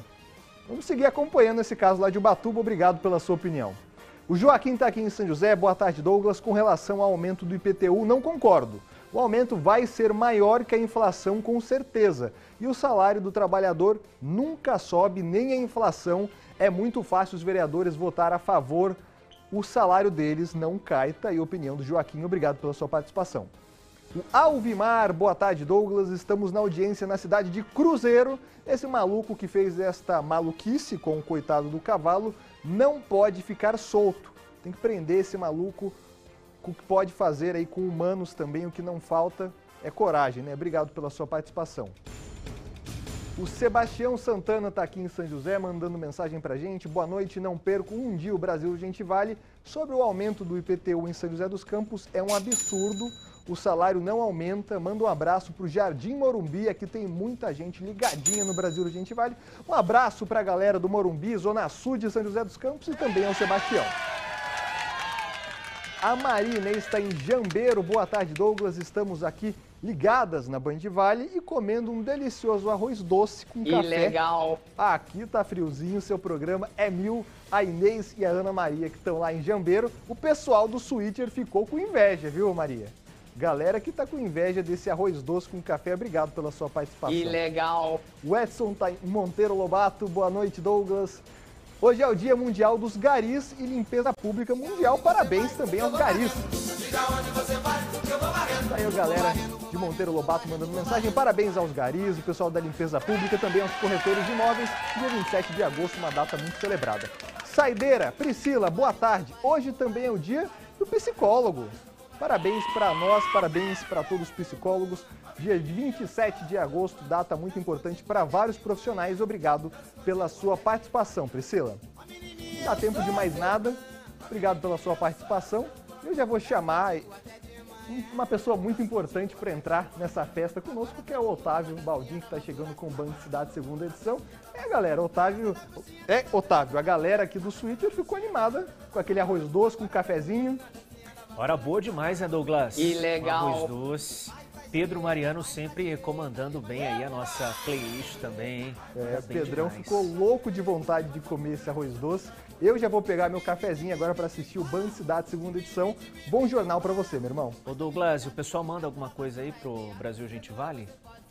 Vamos seguir acompanhando esse caso lá de Ubatuba. Obrigado pela sua opinião. O Joaquim está aqui em São José. Boa tarde, Douglas. Com relação ao aumento do IPTU, não concordo. O aumento vai ser maior que a inflação com certeza. E o salário do trabalhador nunca sobe, nem a inflação. É muito fácil os vereadores votar a favor. O salário deles não cai. Tá aí a opinião do Joaquim. Obrigado pela sua participação. O Alvimar, boa tarde, Douglas. Estamos na audiência na cidade de Cruzeiro. Esse maluco que fez esta maluquice com o coitado do cavalo não pode ficar solto. Tem que prender esse maluco. O que pode fazer aí com humanos também, o que não falta é coragem, né? Obrigado pela sua participação. O Sebastião Santana está aqui em São José mandando mensagem pra gente. Boa noite, não perco um dia o Brasil Urgente Vale. Sobre o aumento do IPTU em São José dos Campos, é um absurdo. O salário não aumenta. Manda um abraço pro Jardim Morumbi, aqui tem muita gente ligadinha no Brasil Urgente Vale. Um abraço pra galera do Morumbi, Zona Sul de São José dos Campos e também ao Sebastião. A Marina está em Jambeiro. Boa tarde, Douglas. Estamos aqui ligadas na Band Vale e comendo um delicioso arroz doce com café. Legal. Aqui tá friozinho, seu programa é mil. A Inês e a Ana Maria que estão lá em Jambeiro. O pessoal do Switcher ficou com inveja, viu, Maria? Galera que tá com inveja desse arroz doce com café, obrigado pela sua participação. Que legal. O Edson tá em Monteiro Lobato. Boa noite, Douglas. Hoje é o Dia Mundial dos Garis e Limpeza Pública Mundial. Parabéns também aos garis. Tá aí a galera de Monteiro Lobato mandando mensagem. Parabéns aos garis, o pessoal da limpeza pública, também aos corretores de imóveis. Dia 27 de agosto, uma data muito celebrada. Saideira, Priscila, boa tarde. Hoje também é o dia do psicólogo. Parabéns para nós, parabéns para todos os psicólogos. Dia 27 de agosto, data muito importante para vários profissionais. Obrigado pela sua participação, Priscila. Não dá tempo de mais nada. Obrigado pela sua participação. Eu já vou chamar uma pessoa muito importante para entrar nessa festa conosco, que é o Otávio Baldin, que está chegando com o Banco Cidade segunda edição. Galera, Otávio, a galera aqui do Switcher ficou animada com aquele arroz doce, com um cafezinho. Hora boa demais, né, Douglas? Que legal. Arroz doce. Pedro Mariano sempre comandando bem aí a nossa playlist também, hein? Pedrão ficou louco de vontade de comer esse arroz doce. Eu já vou pegar meu cafezinho agora para assistir o Band Cidade segunda edição. Bom jornal para você, meu irmão. Ô Douglas, o pessoal manda alguma coisa aí pro Brasil Gente Vale?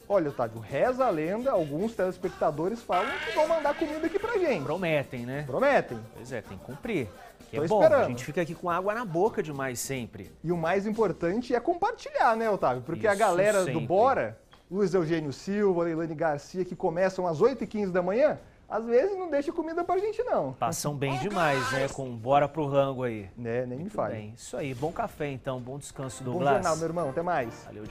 Olha, Otávio, reza a lenda, alguns telespectadores falam que vão mandar comida aqui pra gente. Prometem, né? Prometem. Pois é, tem que cumprir. Que Tô é bom, esperando. A gente fica aqui com água na boca demais sempre. E o mais importante é compartilhar, né, Otávio? Porque Isso, a galera sempre. do Bora, Luiz Eugênio Silva, Leilane Garcia, que começam às 8h15 da manhã, às vezes não deixa comida pra gente, não. Passam bem demais, né? Com bora pro rango aí. Né, nem me fale. Bem, isso aí. Bom café, então. Bom descanso, Bom Douglas. jornal, meu irmão. Até mais. Valeu demais.